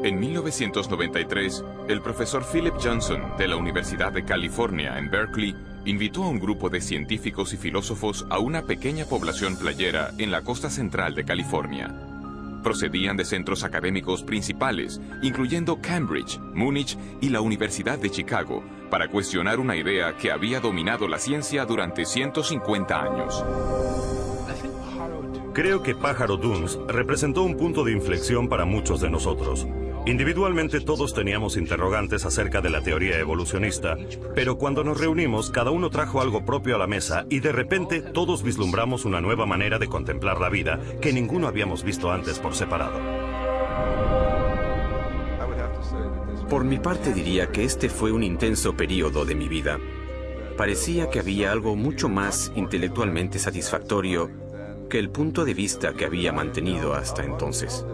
En 1993, el profesor Philip Johnson de la Universidad de California en Berkeley invitó a un grupo de científicos y filósofos a una pequeña población playera en la costa central de California. Procedían de centros académicos principales, incluyendo Cambridge, Múnich y la Universidad de Chicago, para cuestionar una idea que había dominado la ciencia durante 150 años. Creo que Pájaro Dunes representó un punto de inflexión para muchos de nosotros. Individualmente todos teníamos interrogantes acerca de la teoría evolucionista, pero cuando nos reunimos cada uno trajo algo propio a la mesa y de repente todos vislumbramos una nueva manera de contemplar la vida que ninguno habíamos visto antes por separado. Por mi parte diría que este fue un intenso periodo de mi vida. Parecía que había algo mucho más intelectualmente satisfactorio que el punto de vista que había mantenido hasta entonces.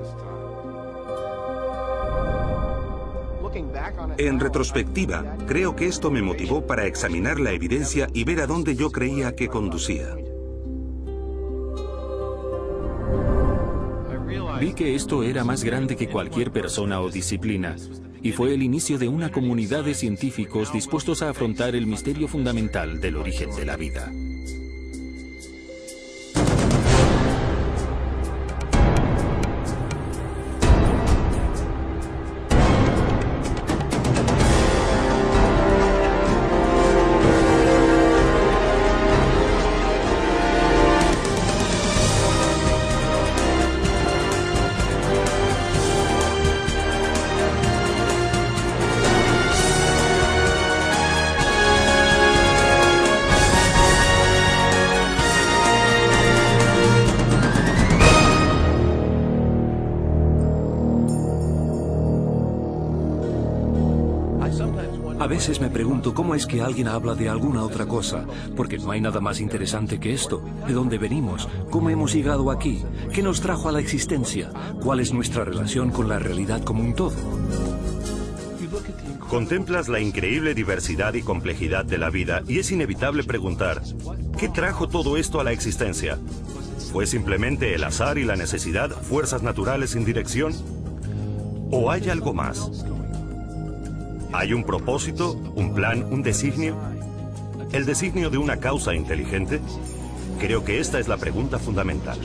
En retrospectiva, creo que esto me motivó para examinar la evidencia y ver a dónde yo creía que conducía. Vi que esto era más grande que cualquier persona o disciplina, y fue el inicio de una comunidad de científicos dispuestos a afrontar el misterio fundamental del origen de la vida. A veces me pregunto cómo es que alguien habla de alguna otra cosa, porque no hay nada más interesante que esto. ¿De dónde venimos? ¿Cómo hemos llegado aquí? ¿Qué nos trajo a la existencia? ¿Cuál es nuestra relación con la realidad como un todo? Contemplas la increíble diversidad y complejidad de la vida y es inevitable preguntar, ¿qué trajo todo esto a la existencia? ¿Fue simplemente el azar y la necesidad, fuerzas naturales sin dirección? ¿O hay algo más? ¿Hay un propósito, un plan, un designio? ¿El designio de una causa inteligente? Creo que esta es la pregunta fundamental.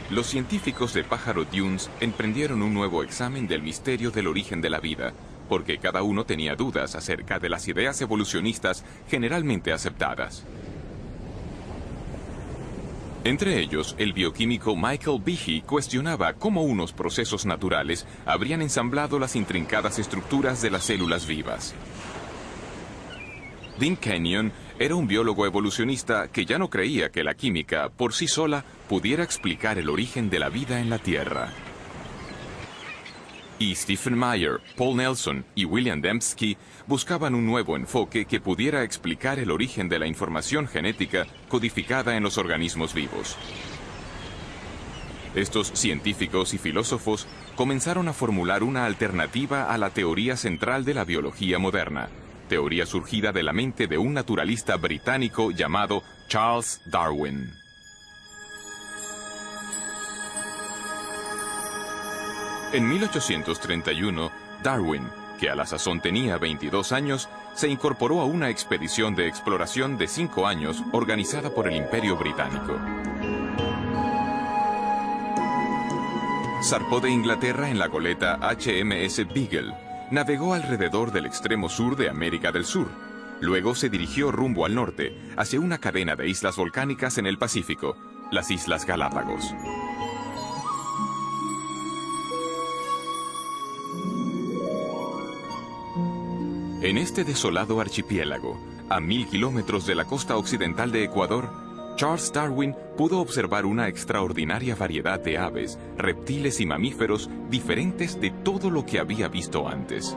Los científicos de Pájaro Dunes emprendieron un nuevo examen del misterio del origen de la vida, porque cada uno tenía dudas acerca de las ideas evolucionistas generalmente aceptadas. Entre ellos, el bioquímico Michael Behe cuestionaba cómo unos procesos naturales habrían ensamblado las intrincadas estructuras de las células vivas. Dean Kenyon era un biólogo evolucionista que ya no creía que la química, por sí sola, pudiera explicar el origen de la vida en la Tierra. Y Stephen Meyer, Paul Nelson y William Dembski buscaban un nuevo enfoque que pudiera explicar el origen de la información genética codificada en los organismos vivos. Estos científicos y filósofos comenzaron a formular una alternativa a la teoría central de la biología moderna, teoría surgida de la mente de un naturalista británico llamado Charles Darwin. En 1831, Darwin, que a la sazón tenía 22 años, se incorporó a una expedición de exploración de 5 años organizada por el Imperio Británico. Zarpó de Inglaterra en la goleta HMS Beagle, navegó alrededor del extremo sur de América del Sur. Luego se dirigió rumbo al norte, hacia una cadena de islas volcánicas en el Pacífico, las Islas Galápagos. En este desolado archipiélago, a 1000 kilómetros de la costa occidental de Ecuador, Charles Darwin pudo observar una extraordinaria variedad de aves, reptiles y mamíferos diferentes de todo lo que había visto antes.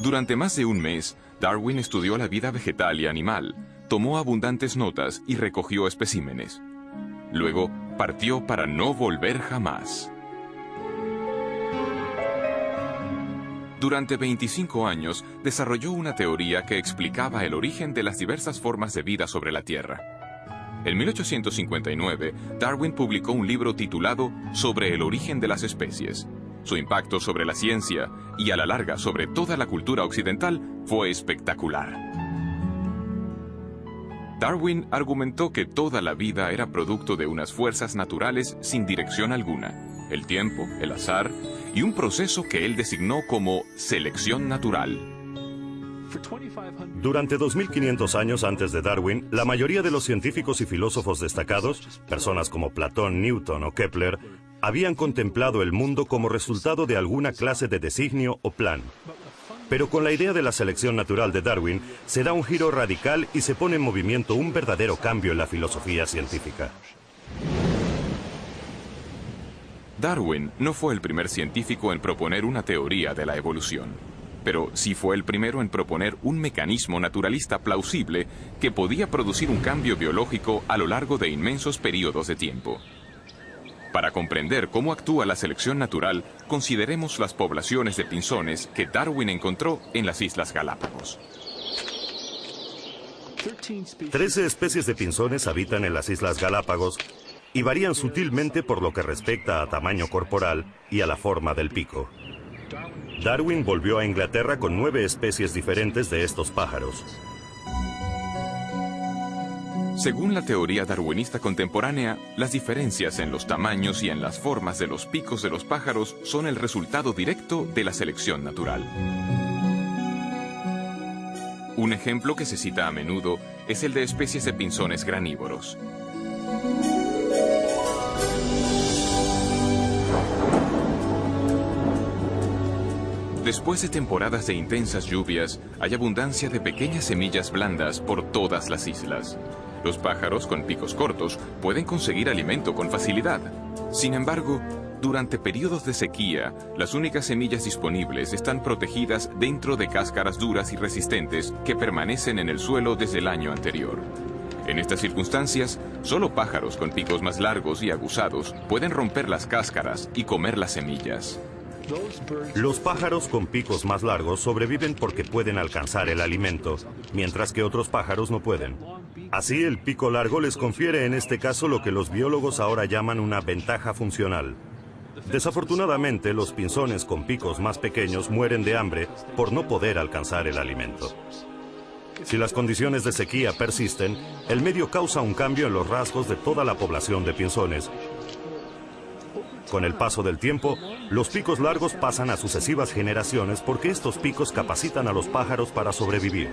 Durante más de un mes, Darwin estudió la vida vegetal y animal, tomó abundantes notas y recogió especímenes. Luego, partió para no volver jamás. Durante 25 años desarrolló una teoría que explicaba el origen de las diversas formas de vida sobre la Tierra. En 1859, Darwin publicó un libro titulado Sobre el origen de las especies. Su impacto sobre la ciencia y a la larga sobre toda la cultura occidental fue espectacular. Darwin argumentó que toda la vida era producto de unas fuerzas naturales sin dirección alguna, el tiempo, el azar y un proceso que él designó como selección natural. Durante 2500 años antes de Darwin, la mayoría de los científicos y filósofos destacados, personas como Platón, Newton o Kepler, habían contemplado el mundo como resultado de alguna clase de designio o plan. Pero con la idea de la selección natural de Darwin, se da un giro radical y se pone en movimiento un verdadero cambio en la filosofía científica. Darwin no fue el primer científico en proponer una teoría de la evolución, pero sí fue el primero en proponer un mecanismo naturalista plausible que podía producir un cambio biológico a lo largo de inmensos periodos de tiempo. Para comprender cómo actúa la selección natural, consideremos las poblaciones de pinzones que Darwin encontró en las Islas Galápagos. 13 especies de pinzones habitan en las Islas Galápagos y varían sutilmente por lo que respecta a tamaño corporal y a la forma del pico. Darwin volvió a Inglaterra con 9 especies diferentes de estos pájaros. Según la teoría darwinista contemporánea, las diferencias en los tamaños y en las formas de los picos de los pájaros son el resultado directo de la selección natural. Un ejemplo que se cita a menudo es el de especies de pinzones granívoros. Después de temporadas de intensas lluvias, hay abundancia de pequeñas semillas blandas por todas las islas. Los pájaros con picos cortos pueden conseguir alimento con facilidad. Sin embargo, durante periodos de sequía, las únicas semillas disponibles están protegidas dentro de cáscaras duras y resistentes que permanecen en el suelo desde el año anterior. En estas circunstancias, solo pájaros con picos más largos y aguzados pueden romper las cáscaras y comer las semillas. Los pájaros con picos más largos sobreviven porque pueden alcanzar el alimento, mientras que otros pájaros no pueden. Así, el pico largo les confiere en este caso lo que los biólogos ahora llaman una ventaja funcional. Desafortunadamente, los pinzones con picos más pequeños mueren de hambre por no poder alcanzar el alimento. Si las condiciones de sequía persisten, el medio causa un cambio en los rasgos de toda la población de pinzones. Con el paso del tiempo, los picos largos pasan a sucesivas generaciones porque estos picos capacitan a los pájaros para sobrevivir.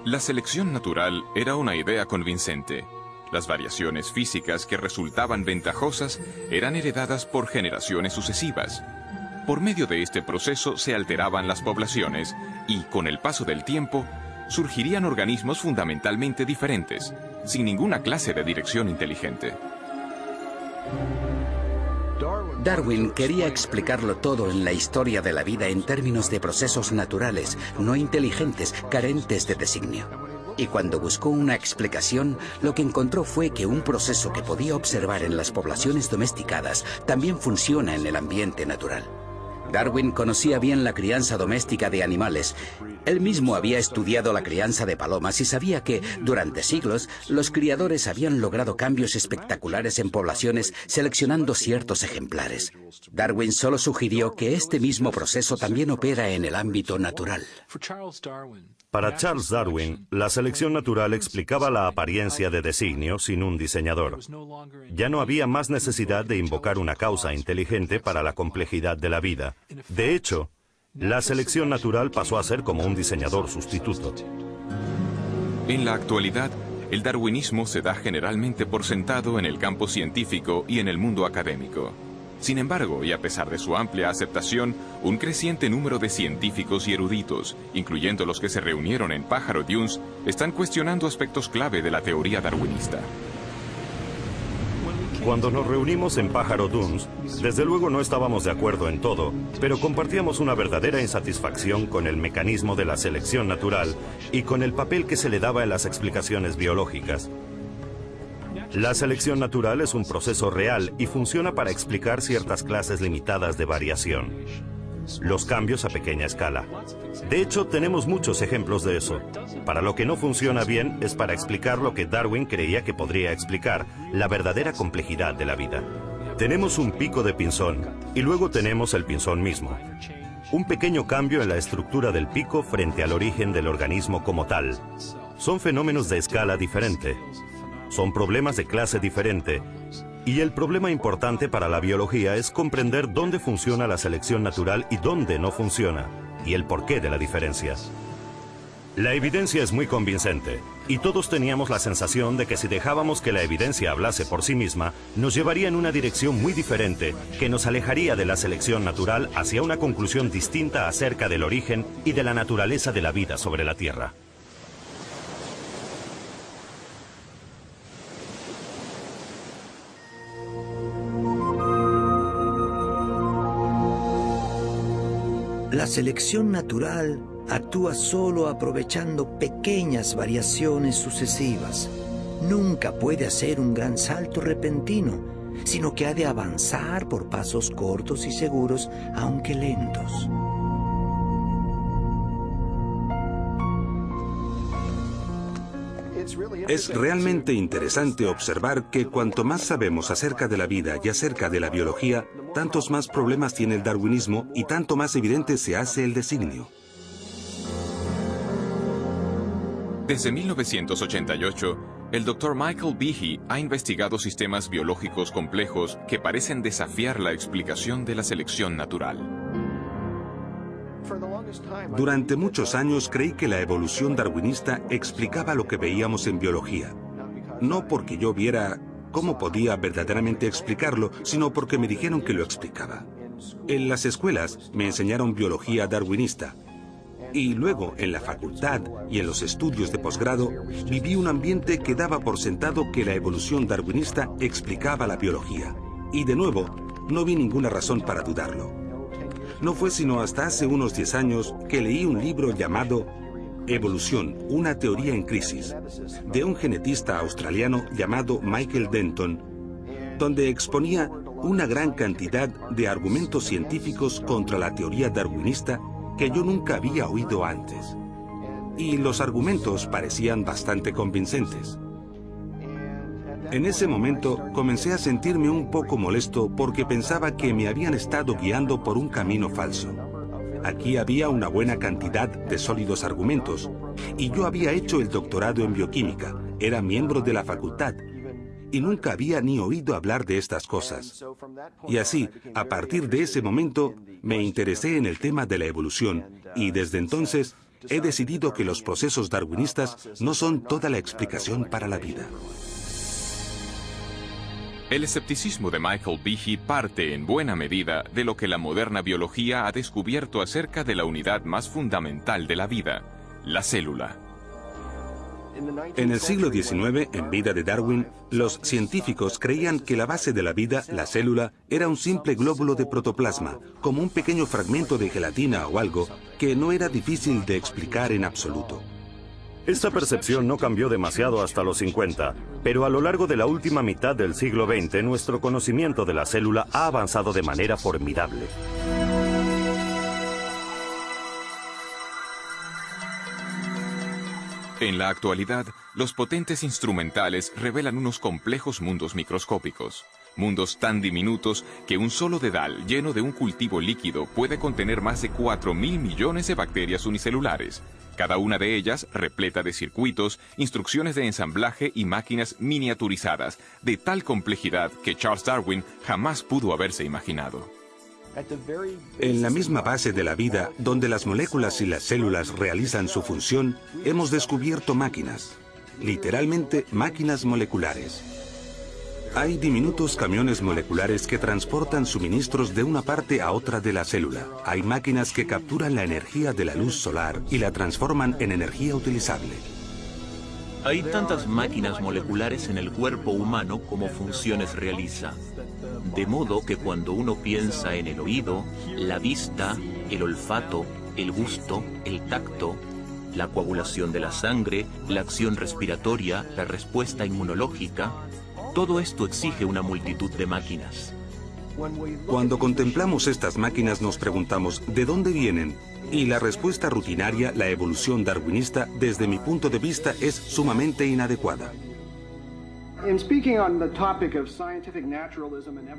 La selección natural era una idea convincente. Las variaciones físicas que resultaban ventajosas eran heredadas por generaciones sucesivas. Por medio de este proceso se alteraban las poblaciones y, con el paso del tiempo, surgirían organismos fundamentalmente diferentes, sin ninguna clase de dirección inteligente. Darwin quería explicarlo todo en la historia de la vida en términos de procesos naturales, no inteligentes, carentes de designio. Y cuando buscó una explicación, lo que encontró fue que un proceso que podía observar en las poblaciones domesticadas también funciona en el ambiente natural. Darwin conocía bien la crianza doméstica de animales. Él mismo había estudiado la crianza de palomas y sabía que, durante siglos, los criadores habían logrado cambios espectaculares en poblaciones seleccionando ciertos ejemplares. Darwin solo sugirió que este mismo proceso también opera en el ámbito natural. Para Charles Darwin, la selección natural explicaba la apariencia de designio sin un diseñador. Ya no había más necesidad de invocar una causa inteligente para la complejidad de la vida. De hecho, la selección natural pasó a ser como un diseñador sustituto. En la actualidad, el darwinismo se da generalmente por sentado en el campo científico y en el mundo académico. Sin embargo, y a pesar de su amplia aceptación, un creciente número de científicos y eruditos, incluyendo los que se reunieron en Pájaro Dunes, están cuestionando aspectos clave de la teoría darwinista. Cuando nos reunimos en Pájaro Dunes, desde luego no estábamos de acuerdo en todo, pero compartíamos una verdadera insatisfacción con el mecanismo de la selección natural y con el papel que se le daba en las explicaciones biológicas. La selección natural es un proceso real y funciona para explicar ciertas clases limitadas de variación. los cambios a pequeña escala. De hecho, tenemos muchos ejemplos de eso. Para lo que no funciona bien es para explicar lo que Darwin creía que podría explicar, la verdadera complejidad de la vida. Tenemos un pico de pinzón y luego tenemos el pinzón mismo. Un pequeño cambio en la estructura del pico frente al origen del organismo como tal. Son fenómenos de escala diferente. Son problemas de clase diferente. Y el problema importante para la biología es comprender dónde funciona la selección natural y dónde no funciona, y el porqué de la diferencia. La evidencia es muy convincente, y todos teníamos la sensación de que si dejábamos que la evidencia hablase por sí misma, nos llevaría en una dirección muy diferente, que nos alejaría de la selección natural hacia una conclusión distinta acerca del origen y de la naturaleza de la vida sobre la Tierra. La selección natural actúa solo aprovechando pequeñas variaciones sucesivas. Nunca puede hacer un gran salto repentino, sino que ha de avanzar por pasos cortos y seguros, aunque lentos. Es realmente interesante observar que cuanto más sabemos acerca de la vida y acerca de la biología, tantos más problemas tiene el darwinismo y tanto más evidente se hace el designio. Desde 1988, el Dr. Michael Behe ha investigado sistemas biológicos complejos que parecen desafiar la explicación de la selección natural. Durante muchos años creí que la evolución darwinista explicaba lo que veíamos en biología. No porque yo viera cómo podía verdaderamente explicarlo, sino porque me dijeron que lo explicaba. En las escuelas me enseñaron biología darwinista. Y luego, en la facultad y en los estudios de posgrado, viví un ambiente que daba por sentado que la evolución darwinista explicaba la biología. Y de nuevo, no vi ninguna razón para dudarlo. No fue sino hasta hace unos 10 años que leí un libro llamado Evolución, una teoría en crisis, de un genetista australiano llamado Michael Denton, donde exponía una gran cantidad de argumentos científicos contra la teoría darwinista que yo nunca había oído antes. Y los argumentos parecían bastante convincentes. En ese momento comencé a sentirme un poco molesto porque pensaba que me habían estado guiando por un camino falso. Aquí había una buena cantidad de sólidos argumentos y yo había hecho el doctorado en bioquímica, era miembro de la facultad y nunca había ni oído hablar de estas cosas. Y así, a partir de ese momento, me interesé en el tema de la evolución y desde entonces he decidido que los procesos darwinistas no son toda la explicación para la vida. El escepticismo de Michael Behe parte en buena medida de lo que la moderna biología ha descubierto acerca de la unidad más fundamental de la vida, la célula. En el siglo XIX, en vida de Darwin, los científicos creían que la base de la vida, la célula, era un simple glóbulo de protoplasma, como un pequeño fragmento de gelatina o algo que no era difícil de explicar en absoluto. Esta percepción no cambió demasiado hasta los 50, pero a lo largo de la última mitad del siglo XX, nuestro conocimiento de la célula ha avanzado de manera formidable. En la actualidad, los potentes instrumentales revelan unos complejos mundos microscópicos. Mundos tan diminutos que un solo dedal lleno de un cultivo líquido puede contener más de 4.000 millones de bacterias unicelulares, cada una de ellas repleta de circuitos, instrucciones de ensamblaje y máquinas miniaturizadas, de tal complejidad que Charles Darwin jamás pudo haberse imaginado. En la misma base de la vida, donde las moléculas y las células realizan su función, hemos descubierto máquinas, literalmente máquinas moleculares. Hay diminutos camiones moleculares que transportan suministros de una parte a otra de la célula. Hay máquinas que capturan la energía de la luz solar y la transforman en energía utilizable. Hay tantas máquinas moleculares en el cuerpo humano como funciones realiza. De modo que cuando uno piensa en el oído, la vista, el olfato, el gusto, el tacto, la coagulación de la sangre, la acción respiratoria, la respuesta inmunológica, todo esto exige una multitud de máquinas. Cuando contemplamos estas máquinas nos preguntamos ¿de dónde vienen? Y la respuesta rutinaria, la evolución darwinista, desde mi punto de vista, es sumamente inadecuada.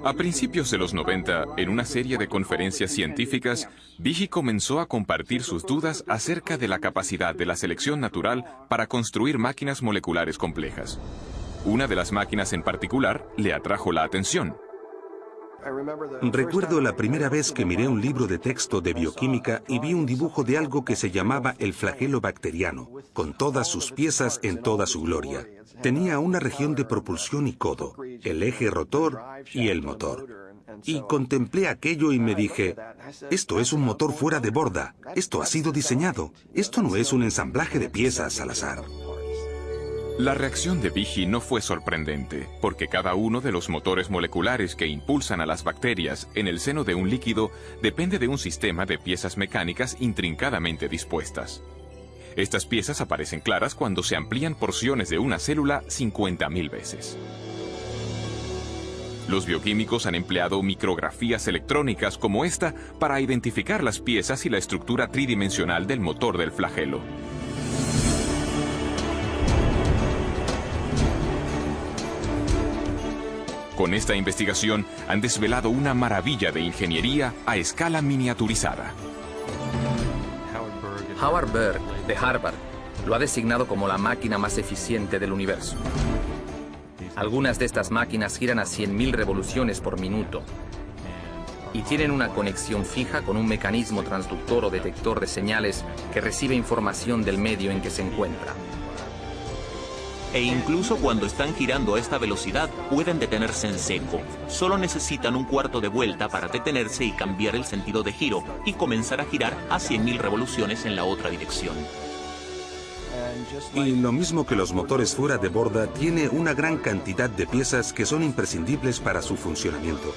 A principios de los 90, en una serie de conferencias científicas, Behe comenzó a compartir sus dudas acerca de la capacidad de la selección natural para construir máquinas moleculares complejas. Una de las máquinas en particular le atrajo la atención. Recuerdo la primera vez que miré un libro de texto de bioquímica y vi un dibujo de algo que se llamaba el flagelo bacteriano, con todas sus piezas en toda su gloria. Tenía una región de propulsión y codo, el eje rotor y el motor. Y contemplé aquello y me dije, esto es un motor fuera de borda, esto ha sido diseñado, esto no es un ensamblaje de piezas al azar. La reacción de Behe no fue sorprendente, porque cada uno de los motores moleculares que impulsan a las bacterias en el seno de un líquido depende de un sistema de piezas mecánicas intrincadamente dispuestas. Estas piezas aparecen claras cuando se amplían porciones de una célula 50.000 veces. Los bioquímicos han empleado micrografías electrónicas como esta para identificar las piezas y la estructura tridimensional del motor del flagelo. Con esta investigación han desvelado una maravilla de ingeniería a escala miniaturizada. Howard Berg, de Harvard, lo ha designado como la máquina más eficiente del universo. Algunas de estas máquinas giran a 100.000 revoluciones por minuto y tienen una conexión fija con un mecanismo transductor o detector de señales que recibe información del medio en que se encuentra. E incluso cuando están girando a esta velocidad, pueden detenerse en seco. Solo necesitan un cuarto de vuelta para detenerse y cambiar el sentido de giro y comenzar a girar a 100.000 revoluciones en la otra dirección. Y lo mismo que los motores fuera de borda, tiene una gran cantidad de piezas que son imprescindibles para su funcionamiento.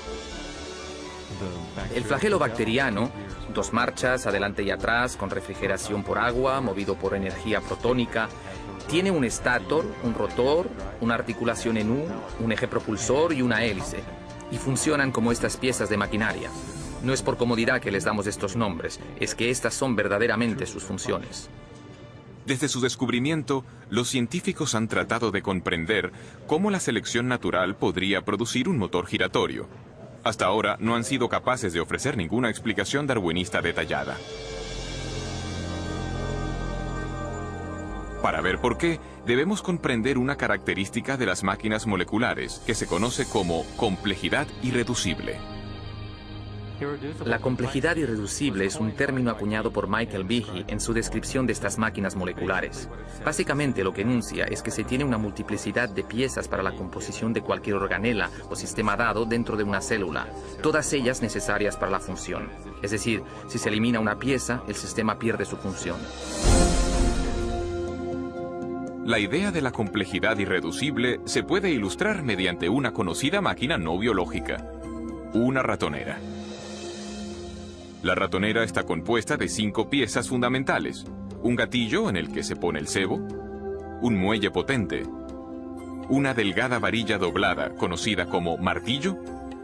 El flagelo bacteriano, 2 marchas, adelante y atrás, con refrigeración por agua, movido por energía protónica, tiene un estator, un rotor, una articulación en U, un eje propulsor y una hélice, y funcionan como estas piezas de maquinaria. No es por comodidad que les damos estos nombres, es que estas son verdaderamente sus funciones. Desde su descubrimiento, los científicos han tratado de comprender cómo la selección natural podría producir un motor giratorio. Hasta ahora no han sido capaces de ofrecer ninguna explicación darwinista detallada. Para ver por qué, debemos comprender una característica de las máquinas moleculares que se conoce como complejidad irreducible. La complejidad irreducible es un término acuñado por Michael Behe en su descripción de estas máquinas moleculares. Básicamente lo que enuncia es que se tiene una multiplicidad de piezas para la composición de cualquier organela o sistema dado dentro de una célula, todas ellas necesarias para la función. Es decir, si se elimina una pieza, el sistema pierde su función. La idea de la complejidad irreducible se puede ilustrar mediante una conocida máquina no biológica, una ratonera. La ratonera está compuesta de 5 piezas fundamentales: un gatillo en el que se pone el cebo, un muelle potente, una delgada varilla doblada conocida como martillo,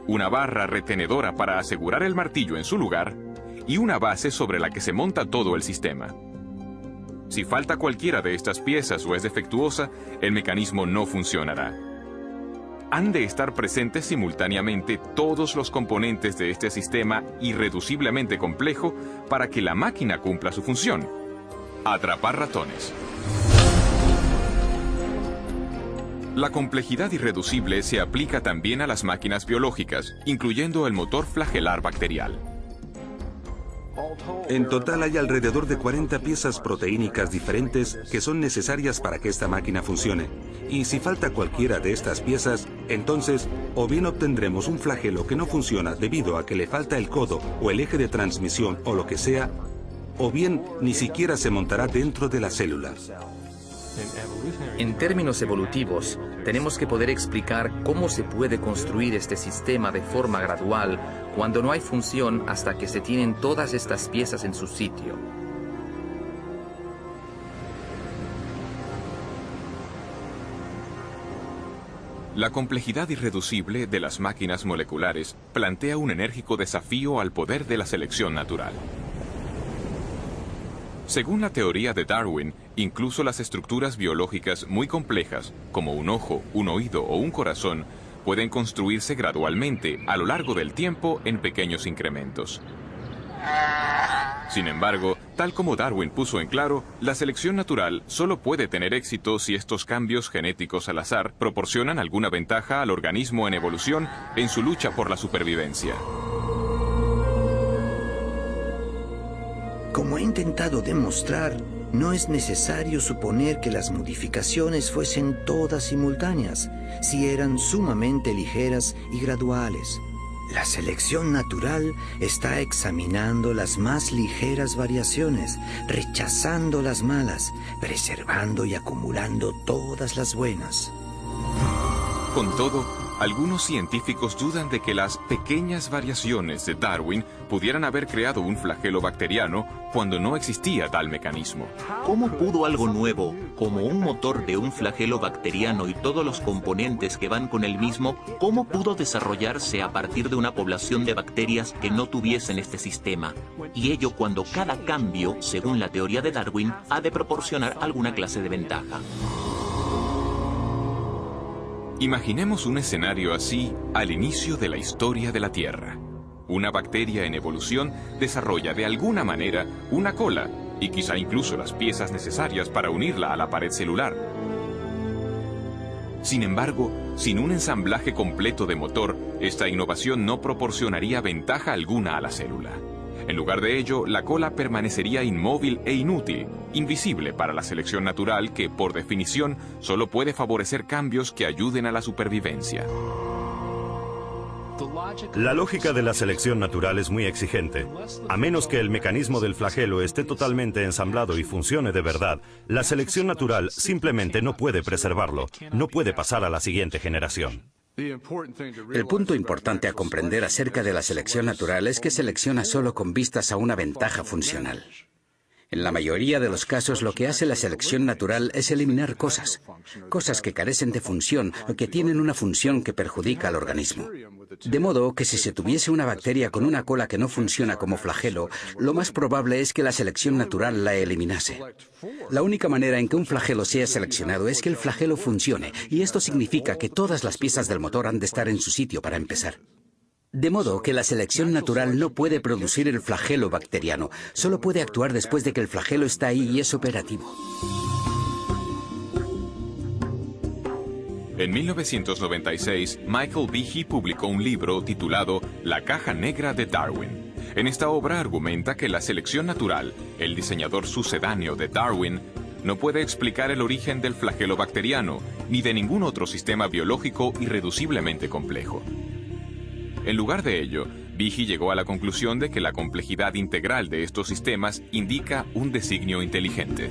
una barra retenedora para asegurar el martillo en su lugar y una base sobre la que se monta todo el sistema. Si falta cualquiera de estas piezas o es defectuosa, el mecanismo no funcionará. Han de estar presentes simultáneamente todos los componentes de este sistema irreduciblemente complejo para que la máquina cumpla su función: atrapar ratones. La complejidad irreducible se aplica también a las máquinas biológicas, incluyendo el motor flagelar bacterial. En total hay alrededor de 40 piezas proteínicas diferentes que son necesarias para que esta máquina funcione. Y si falta cualquiera de estas piezas, entonces o bien obtendremos un flagelo que no funciona debido a que le falta el codo o el eje de transmisión o lo que sea, o bien ni siquiera se montará dentro de la célula. En términos evolutivos, tenemos que poder explicar cómo se puede construir este sistema de forma gradual cuando no hay función hasta que se tienen todas estas piezas en su sitio. La complejidad irreducible de las máquinas moleculares plantea un enérgico desafío al poder de la selección natural. Según la teoría de Darwin, incluso las estructuras biológicas muy complejas, como un ojo, un oído o un corazón, pueden construirse gradualmente a lo largo del tiempo en pequeños incrementos. Sin embargo, tal como Darwin puso en claro, la selección natural solo puede tener éxito si estos cambios genéticos al azar proporcionan alguna ventaja al organismo en evolución en su lucha por la supervivencia. Como he intentado demostrar, no es necesario suponer que las modificaciones fuesen todas simultáneas, si eran sumamente ligeras y graduales. La selección natural está examinando las más ligeras variaciones, rechazando las malas, preservando y acumulando todas las buenas. Con todo, algunos científicos dudan de que las pequeñas variaciones de Darwin pudieran haber creado un flagelo bacteriano cuando no existía tal mecanismo. ¿Cómo pudo algo nuevo, como un motor de un flagelo bacteriano y todos los componentes que van con el mismo, cómo pudo desarrollarse a partir de una población de bacterias que no tuviesen este sistema? Y ello cuando cada cambio, según la teoría de Darwin, ha de proporcionar alguna clase de ventaja. Imaginemos un escenario así al inicio de la historia de la Tierra. Una bacteria en evolución desarrolla de alguna manera una cola y quizá incluso las piezas necesarias para unirla a la pared celular. Sin embargo, sin un ensamblaje completo de motor, esta innovación no proporcionaría ventaja alguna a la célula. En lugar de ello, la cola permanecería inmóvil e inútil, invisible para la selección natural que, por definición, solo puede favorecer cambios que ayuden a la supervivencia. La lógica de la selección natural es muy exigente. A menos que el mecanismo del flagelo esté totalmente ensamblado y funcione de verdad, la selección natural simplemente no puede preservarlo, no puede pasar a la siguiente generación. El punto importante a comprender acerca de la selección natural es que selecciona solo con vistas a una ventaja funcional. En la mayoría de los casos, lo que hace la selección natural es eliminar cosas que carecen de función o que tienen una función que perjudica al organismo. De modo que si se tuviese una bacteria con una cola que no funciona como flagelo, lo más probable es que la selección natural la eliminase. La única manera en que un flagelo sea seleccionado es que el flagelo funcione, y esto significa que todas las piezas del motor han de estar en su sitio para empezar. De modo que la selección natural no puede producir el flagelo bacteriano, solo puede actuar después de que el flagelo está ahí y es operativo. En 1996, Michael Behe publicó un libro titulado La caja negra de Darwin. En esta obra argumenta que la selección natural, el diseñador sucedáneo de Darwin, no puede explicar el origen del flagelo bacteriano, ni de ningún otro sistema biológico irreduciblemente complejo. En lugar de ello, Behe llegó a la conclusión de que la complejidad integral de estos sistemas indica un designio inteligente.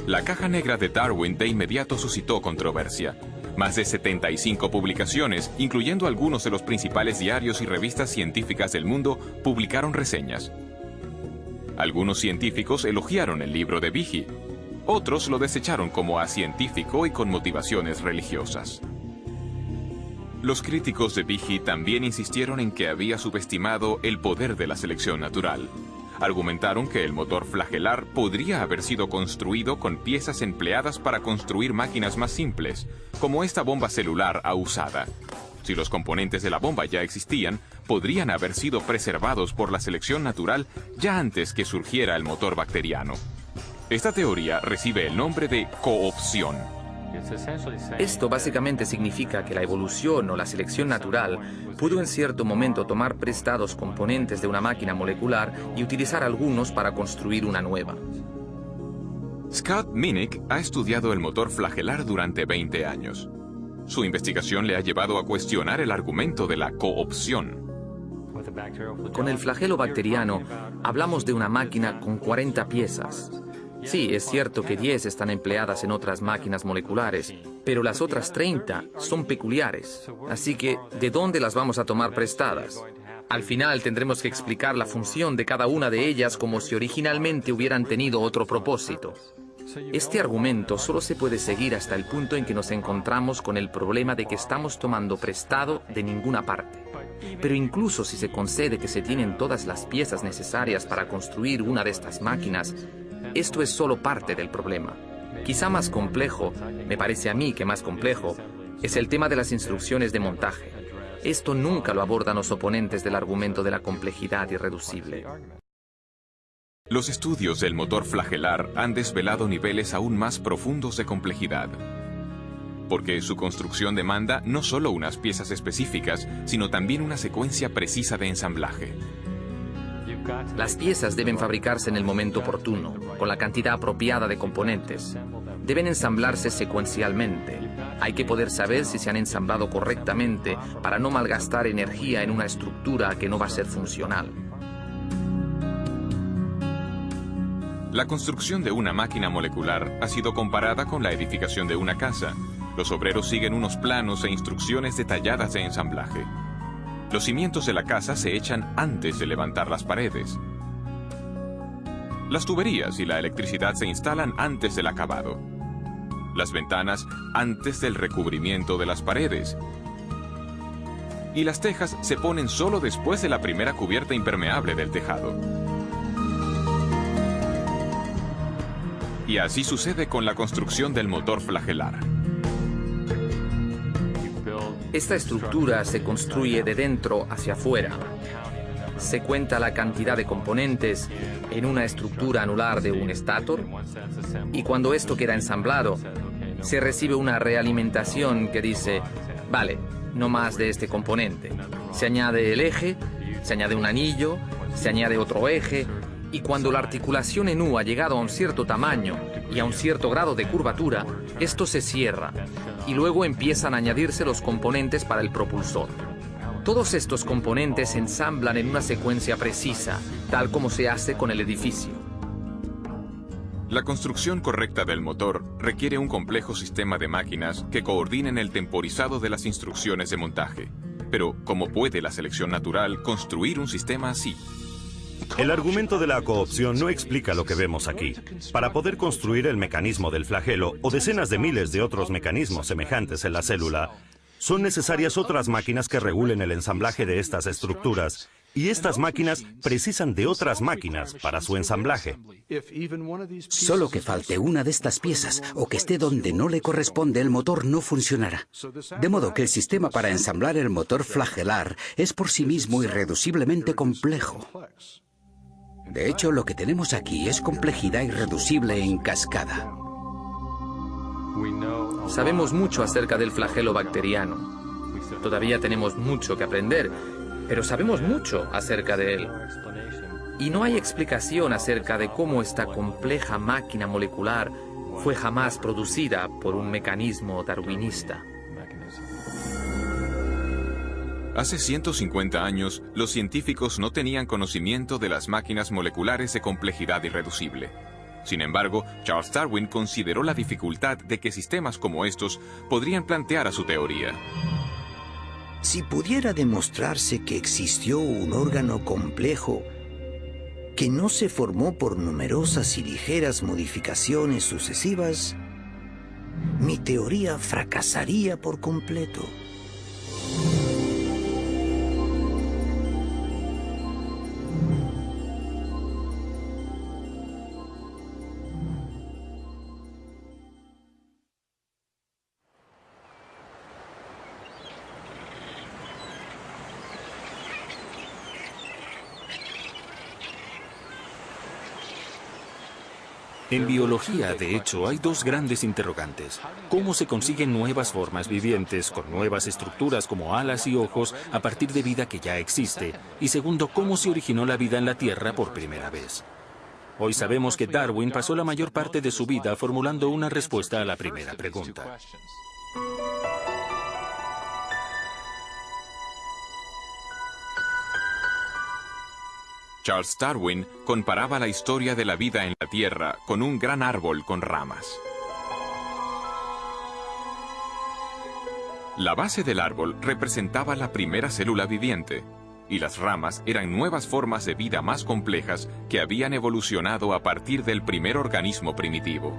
La caja negra de Darwin de inmediato suscitó controversia. Más de 75 publicaciones, incluyendo algunos de los principales diarios y revistas científicas del mundo, publicaron reseñas. Algunos científicos elogiaron el libro de Behe. Otros lo desecharon como acientífico y con motivaciones religiosas. Los críticos de Behe también insistieron en que había subestimado el poder de la selección natural. Argumentaron que el motor flagelar podría haber sido construido con piezas empleadas para construir máquinas más simples, como esta bomba celular usada. Si los componentes de la bomba ya existían, podrían haber sido preservados por la selección natural ya antes que surgiera el motor bacteriano. Esta teoría recibe el nombre de coopción. Esto básicamente significa que la evolución o la selección natural pudo en cierto momento tomar prestados componentes de una máquina molecular y utilizar algunos para construir una nueva. Scott Minnick ha estudiado el motor flagelar durante 20 años. Su investigación le ha llevado a cuestionar el argumento de la coopción. Con el flagelo bacteriano, hablamos de una máquina con 40 piezas. Sí, es cierto que 10 están empleadas en otras máquinas moleculares, pero las otras 30 son peculiares. Así que, ¿de dónde las vamos a tomar prestadas? Al final tendremos que explicar la función de cada una de ellas como si originalmente hubieran tenido otro propósito. Este argumento solo se puede seguir hasta el punto en que nos encontramos con el problema de que estamos tomando prestado de ninguna parte. Pero incluso si se concede que se tienen todas las piezas necesarias para construir una de estas máquinas, esto es solo parte del problema. Quizá más complejo, me parece a mí que más complejo, es el tema de las instrucciones de montaje. Esto nunca lo abordan los oponentes del argumento de la complejidad irreducible. Los estudios del motor flagelar han desvelado niveles aún más profundos de complejidad, porque su construcción demanda no solo unas piezas específicas, sino también una secuencia precisa de ensamblaje. Las piezas deben fabricarse en el momento oportuno, con la cantidad apropiada de componentes. Deben ensamblarse secuencialmente. Hay que poder saber si se han ensamblado correctamente para no malgastar energía en una estructura que no va a ser funcional. La construcción de una máquina molecular ha sido comparada con la edificación de una casa. Los obreros siguen unos planos e instrucciones detalladas de ensamblaje. Los cimientos de la casa se echan antes de levantar las paredes. Las tuberías y la electricidad se instalan antes del acabado. Las ventanas antes del recubrimiento de las paredes. Y las tejas se ponen solo después de la primera cubierta impermeable del tejado. Y así sucede con la construcción del motor flagelar. Esta estructura se construye de dentro hacia afuera. Se cuenta la cantidad de componentes en una estructura anular de un estator, y cuando esto queda ensamblado, se recibe una realimentación que dice, vale, no más de este componente. Se añade el eje, se añade un anillo, se añade otro eje, y cuando la articulación en U ha llegado a un cierto tamaño y a un cierto grado de curvatura, esto se cierra, y luego empiezan a añadirse los componentes para el propulsor. Todos estos componentes se ensamblan en una secuencia precisa, tal como se hace con el edificio. La construcción correcta del motor requiere un complejo sistema de máquinas que coordinen el temporizado de las instrucciones de montaje. Pero, ¿cómo puede la selección natural construir un sistema así? El argumento de la coopción no explica lo que vemos aquí. Para poder construir el mecanismo del flagelo o decenas de miles de otros mecanismos semejantes en la célula, son necesarias otras máquinas que regulen el ensamblaje de estas estructuras, y estas máquinas precisan de otras máquinas para su ensamblaje. Solo que falte una de estas piezas o que esté donde no le corresponde, el motor no funcionará. De modo que el sistema para ensamblar el motor flagelar es por sí mismo irreduciblemente complejo. De hecho, lo que tenemos aquí es complejidad irreducible en cascada. Sabemos mucho acerca del flagelo bacteriano. Todavía tenemos mucho que aprender, pero sabemos mucho acerca de él. Y no hay explicación acerca de cómo esta compleja máquina molecular fue jamás producida por un mecanismo darwinista. Hace 150 años, los científicos no tenían conocimiento de las máquinas moleculares de complejidad irreducible. Sin embargo, Charles Darwin consideró la dificultad de que sistemas como estos podrían plantear a su teoría. Si pudiera demostrarse que existió un órgano complejo que no se formó por numerosas y ligeras modificaciones sucesivas, mi teoría fracasaría por completo. En biología, de hecho, hay dos grandes interrogantes. ¿Cómo se consiguen nuevas formas vivientes con nuevas estructuras como alas y ojos a partir de vida que ya existe? Y segundo, ¿cómo se originó la vida en la Tierra por primera vez? Hoy sabemos que Darwin pasó la mayor parte de su vida formulando una respuesta a la primera pregunta. Charles Darwin comparaba la historia de la vida en la Tierra con un gran árbol con ramas. La base del árbol representaba la primera célula viviente. y las ramas eran nuevas formas de vida más complejas que habían evolucionado a partir del primer organismo primitivo.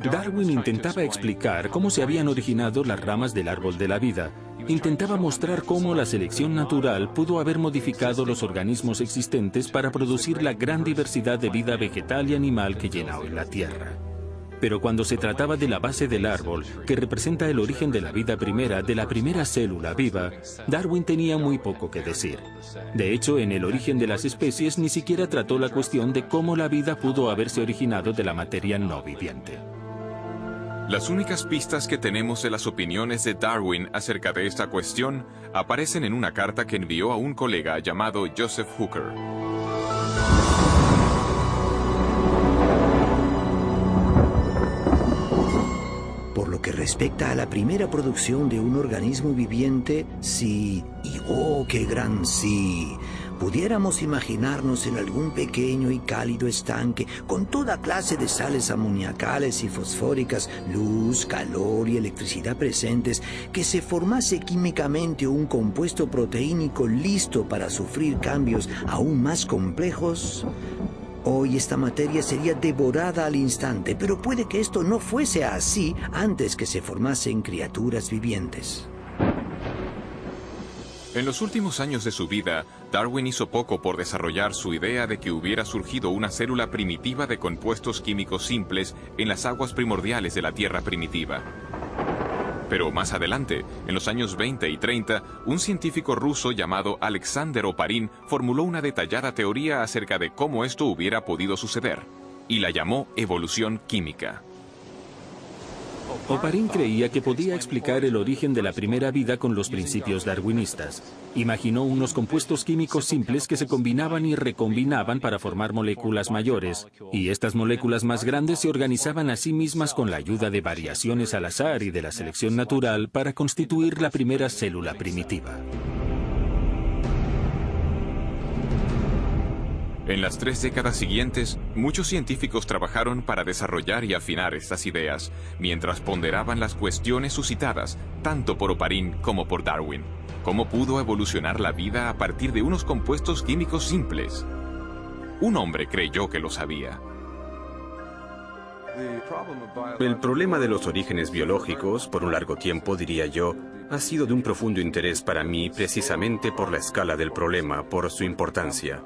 Darwin intentaba explicar cómo se habían originado las ramas del árbol de la vida. Intentaba mostrar cómo la selección natural pudo haber modificado los organismos existentes para producir la gran diversidad de vida vegetal y animal que llena hoy la Tierra. Pero cuando se trataba de la base del árbol, que representa el origen de la vida primera, de la primera célula viva, Darwin tenía muy poco que decir. De hecho, en El origen de las especies ni siquiera trató la cuestión de cómo la vida pudo haberse originado de la materia no viviente. Las únicas pistas que tenemos de las opiniones de Darwin acerca de esta cuestión aparecen en una carta que envió a un colega llamado Joseph Hooker. Por lo que respecta a la primera producción de un organismo viviente, si, y oh, qué gran sí, pudiéramos imaginarnos en algún pequeño y cálido estanque con toda clase de sales amoniacales y fosfóricas, luz, calor y electricidad presentes, que se formase químicamente un compuesto proteínico listo para sufrir cambios aún más complejos. Hoy esta materia sería devorada al instante, pero puede que esto no fuese así antes que se formasen criaturas vivientes. En los últimos años de su vida, Darwin hizo poco por desarrollar su idea de que hubiera surgido una célula primitiva de compuestos químicos simples en las aguas primordiales de la Tierra primitiva. Pero más adelante, en los años 20 y 30, un científico ruso llamado Alexander Oparin formuló una detallada teoría acerca de cómo esto hubiera podido suceder, y la llamó evolución química. Oparin creía que podía explicar el origen de la primera vida con los principios darwinistas. Imaginó unos compuestos químicos simples que se combinaban y recombinaban para formar moléculas mayores, y estas moléculas más grandes se organizaban a sí mismas con la ayuda de variaciones al azar y de la selección natural para constituir la primera célula primitiva. En las 3 décadas siguientes, muchos científicos trabajaron para desarrollar y afinar estas ideas, mientras ponderaban las cuestiones suscitadas, tanto por Oparin como por Darwin. ¿Cómo pudo evolucionar la vida a partir de unos compuestos químicos simples? Un hombre creyó que lo sabía. El problema de los orígenes biológicos, por un largo tiempo, diría yo, ha sido de un profundo interés para mí precisamente por la escala del problema, por su importancia.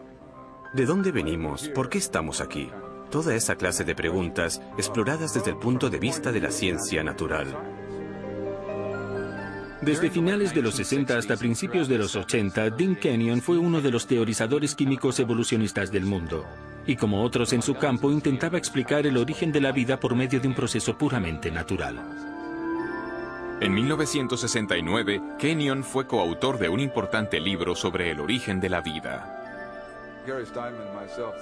¿De dónde venimos? ¿Por qué estamos aquí? Toda esa clase de preguntas exploradas desde el punto de vista de la ciencia natural. Desde finales de los 60 hasta principios de los 80, Dean Kenyon fue uno de los teorizadores químicos evolucionistas del mundo. Y como otros en su campo, intentaba explicar el origen de la vida por medio de un proceso puramente natural. En 1969, Kenyon fue coautor de un importante libro sobre el origen de la vida.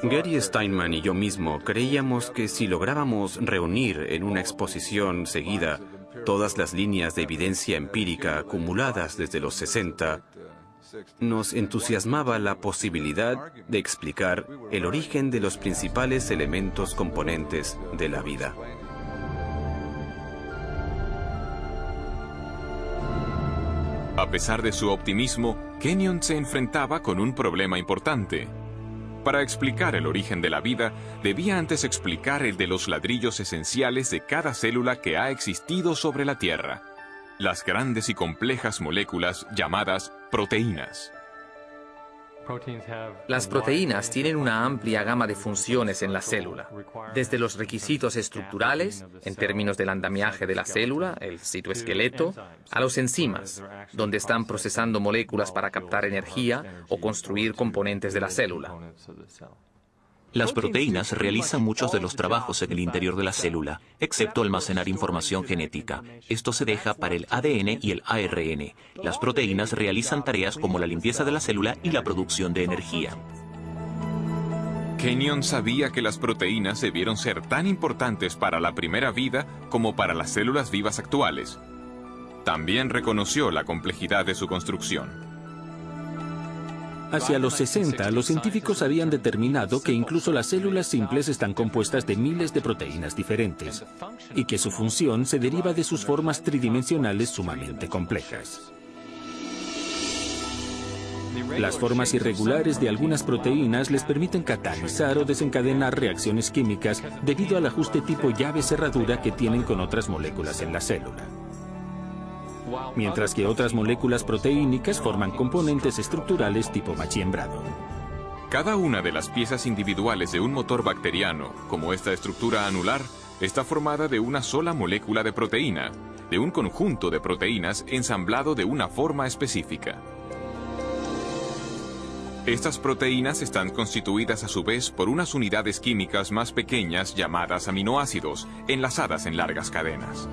Gary Steinman y yo mismo creíamos que si lográbamos reunir en una exposición seguida todas las líneas de evidencia empírica acumuladas desde los 60, nos entusiasmaba la posibilidad de explicar el origen de los principales elementos componentes de la vida. A pesar de su optimismo, Kenyon se enfrentaba con un problema importante. Para explicar el origen de la vida, debía antes explicar el de los ladrillos esenciales de cada célula que ha existido sobre la Tierra, las grandes y complejas moléculas llamadas proteínas. Las proteínas tienen una amplia gama de funciones en la célula, desde los requisitos estructurales, en términos del andamiaje de la célula, el citoesqueleto, a los enzimas, donde están procesando moléculas para captar energía o construir componentes de la célula. Las proteínas realizan muchos de los trabajos en el interior de la célula, excepto almacenar información genética. Esto se deja para el ADN y el ARN. Las proteínas realizan tareas como la limpieza de la célula y la producción de energía. Kenyon sabía que las proteínas debieron ser tan importantes para la primera vida como para las células vivas actuales. También reconoció la complejidad de su construcción. Hacia los 60, los científicos habían determinado que incluso las células simples están compuestas de miles de proteínas diferentes y que su función se deriva de sus formas tridimensionales sumamente complejas. Las formas irregulares de algunas proteínas les permiten catalizar o desencadenar reacciones químicas debido al ajuste tipo llave-cerradura que tienen con otras moléculas en la célula. Mientras que otras moléculas proteínicas forman componentes estructurales tipo machiembrado. Cada una de las piezas individuales de un motor bacteriano, como esta estructura anular, está formada de una sola molécula de proteína, de un conjunto de proteínas ensamblado de una forma específica. Estas proteínas están constituidas a su vez por unas unidades químicas más pequeñas llamadas aminoácidos, enlazadas en largas cadenas.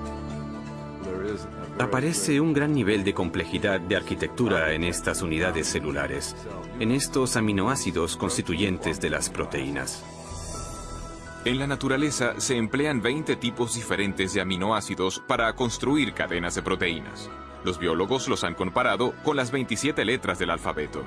Aparece un gran nivel de complejidad de arquitectura en estas unidades celulares, en estos aminoácidos constituyentes de las proteínas. En la naturaleza se emplean 20 tipos diferentes de aminoácidos para construir cadenas de proteínas. Los biólogos los han comparado con las 27 letras del alfabeto.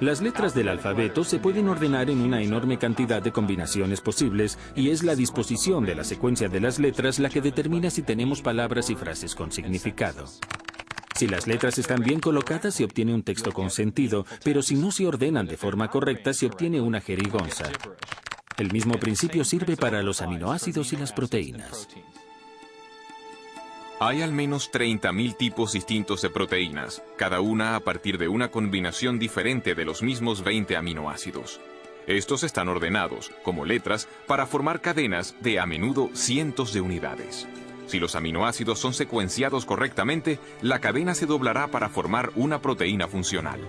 Las letras del alfabeto se pueden ordenar en una enorme cantidad de combinaciones posibles y es la disposición de la secuencia de las letras la que determina si tenemos palabras y frases con significado. Si las letras están bien colocadas se obtiene un texto con sentido, pero si no se ordenan de forma correcta se obtiene una jerigonza. El mismo principio sirve para los aminoácidos y las proteínas. Hay al menos 30.000 tipos distintos de proteínas, cada una a partir de una combinación diferente de los mismos 20 aminoácidos. Estos están ordenados, como letras, para formar cadenas de a menudo cientos de unidades. Si los aminoácidos son secuenciados correctamente, la cadena se doblará para formar una proteína funcional.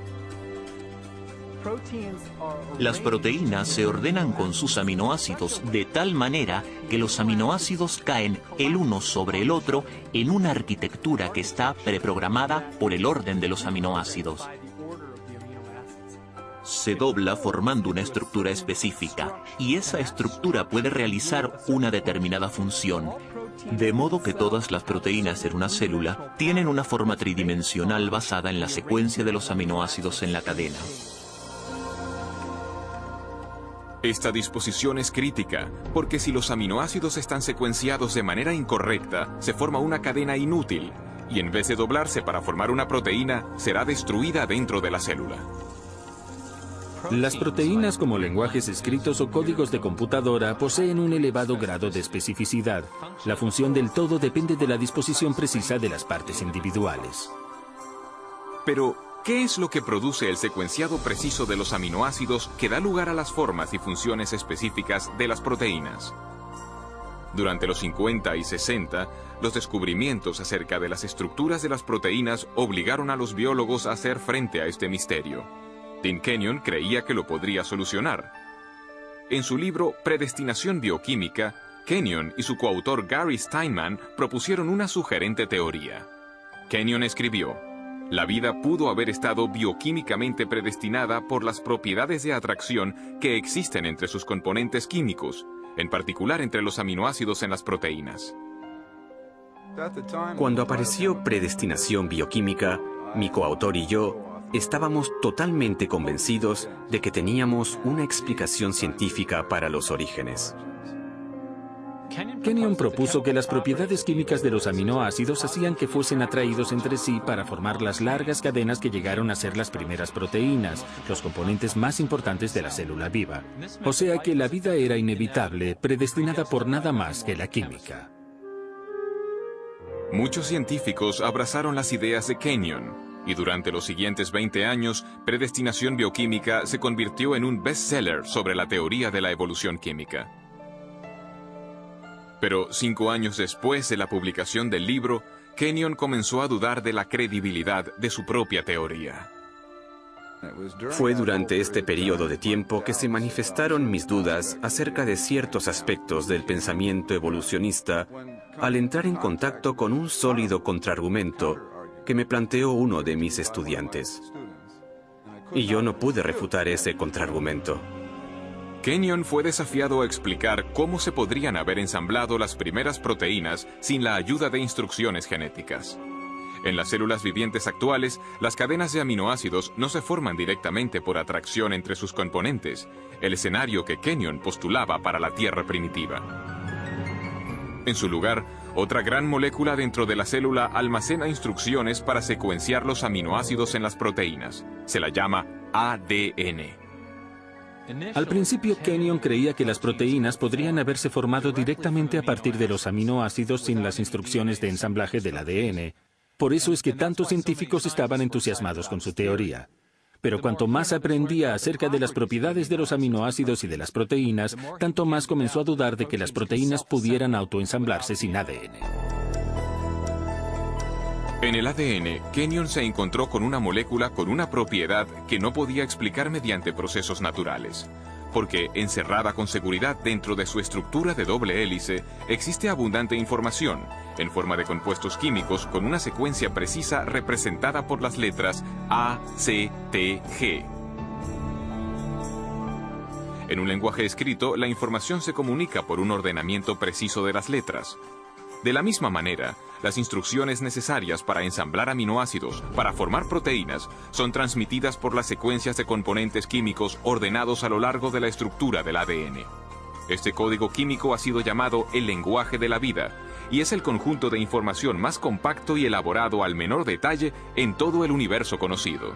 Las proteínas se ordenan con sus aminoácidos de tal manera que los aminoácidos caen el uno sobre el otro en una arquitectura que está preprogramada por el orden de los aminoácidos. Se dobla formando una estructura específica y esa estructura puede realizar una determinada función. De modo que todas las proteínas en una célula tienen una forma tridimensional basada en la secuencia de los aminoácidos en la cadena. Esta disposición es crítica, porque si los aminoácidos están secuenciados de manera incorrecta, se forma una cadena inútil, y en vez de doblarse para formar una proteína, será destruida dentro de la célula. Las proteínas como lenguajes escritos o códigos de computadora poseen un elevado grado de especificidad. La función del todo depende de la disposición precisa de las partes individuales. Pero, ¿qué es lo que produce el secuenciado preciso de los aminoácidos que da lugar a las formas y funciones específicas de las proteínas? Durante los 50 y 60, los descubrimientos acerca de las estructuras de las proteínas obligaron a los biólogos a hacer frente a este misterio. Tim Kenyon creía que lo podría solucionar. En su libro Predestinación bioquímica, Kenyon y su coautor Gary Steinman propusieron una sugerente teoría. Kenyon escribió: la vida pudo haber estado bioquímicamente predestinada por las propiedades de atracción que existen entre sus componentes químicos, en particular entre los aminoácidos en las proteínas. Cuando apareció Predestinación bioquímica, mi coautor y yo estábamos totalmente convencidos de que teníamos una explicación científica para los orígenes. Kenyon propuso que las propiedades químicas de los aminoácidos hacían que fuesen atraídos entre sí para formar las largas cadenas que llegaron a ser las primeras proteínas, los componentes más importantes de la célula viva. O sea que la vida era inevitable, predestinada por nada más que la química. Muchos científicos abrazaron las ideas de Kenyon, y durante los siguientes 20 años, Predestinación bioquímica se convirtió en un bestseller sobre la teoría de la evolución química. Pero 5 años después de la publicación del libro, Kenyon comenzó a dudar de la credibilidad de su propia teoría. Fue durante este periodo de tiempo que se manifestaron mis dudas acerca de ciertos aspectos del pensamiento evolucionista al entrar en contacto con un sólido contraargumento que me planteó uno de mis estudiantes. Y yo no pude refutar ese contraargumento. Kenyon fue desafiado a explicar cómo se podrían haber ensamblado las primeras proteínas sin la ayuda de instrucciones genéticas. En las células vivientes actuales, las cadenas de aminoácidos no se forman directamente por atracción entre sus componentes, el escenario que Kenyon postulaba para la Tierra primitiva. En su lugar, Otra gran molécula dentro de la célula almacena instrucciones para secuenciar los aminoácidos en las proteínas. Se la llama ADN. Al principio, Kenyon creía que las proteínas podrían haberse formado directamente a partir de los aminoácidos sin las instrucciones de ensamblaje del ADN. Por eso es que tantos científicos estaban entusiasmados con su teoría. Pero cuanto más aprendía acerca de las propiedades de los aminoácidos y de las proteínas, tanto más comenzó a dudar de que las proteínas pudieran autoensamblarse sin ADN. En el ADN, Kenyon se encontró con una molécula con una propiedad que no podía explicar mediante procesos naturales, porque encerrada con seguridad dentro de su estructura de doble hélice, existe abundante información, en forma de compuestos químicos con una secuencia precisa representada por las letras A, C, T, G. En un lenguaje escrito, la información se comunica por un ordenamiento preciso de las letras. De la misma manera, las instrucciones necesarias para ensamblar aminoácidos, para formar proteínas, son transmitidas por las secuencias de componentes químicos ordenados a lo largo de la estructura del ADN. Este código químico ha sido llamado el lenguaje de la vida, y es el conjunto de información más compacto y elaborado al menor detalle en todo el universo conocido.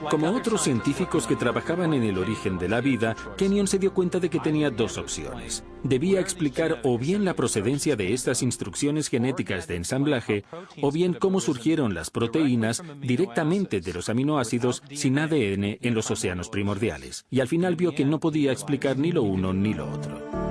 Como otros científicos que trabajaban en el origen de la vida, Kenyon se dio cuenta de que tenía dos opciones. Debía explicar o bien la procedencia de estas instrucciones genéticas de ensamblaje, o bien cómo surgieron las proteínas directamente de los aminoácidos sin ADN en los océanos primordiales. Y al final vio que no podía explicar ni lo uno ni lo otro.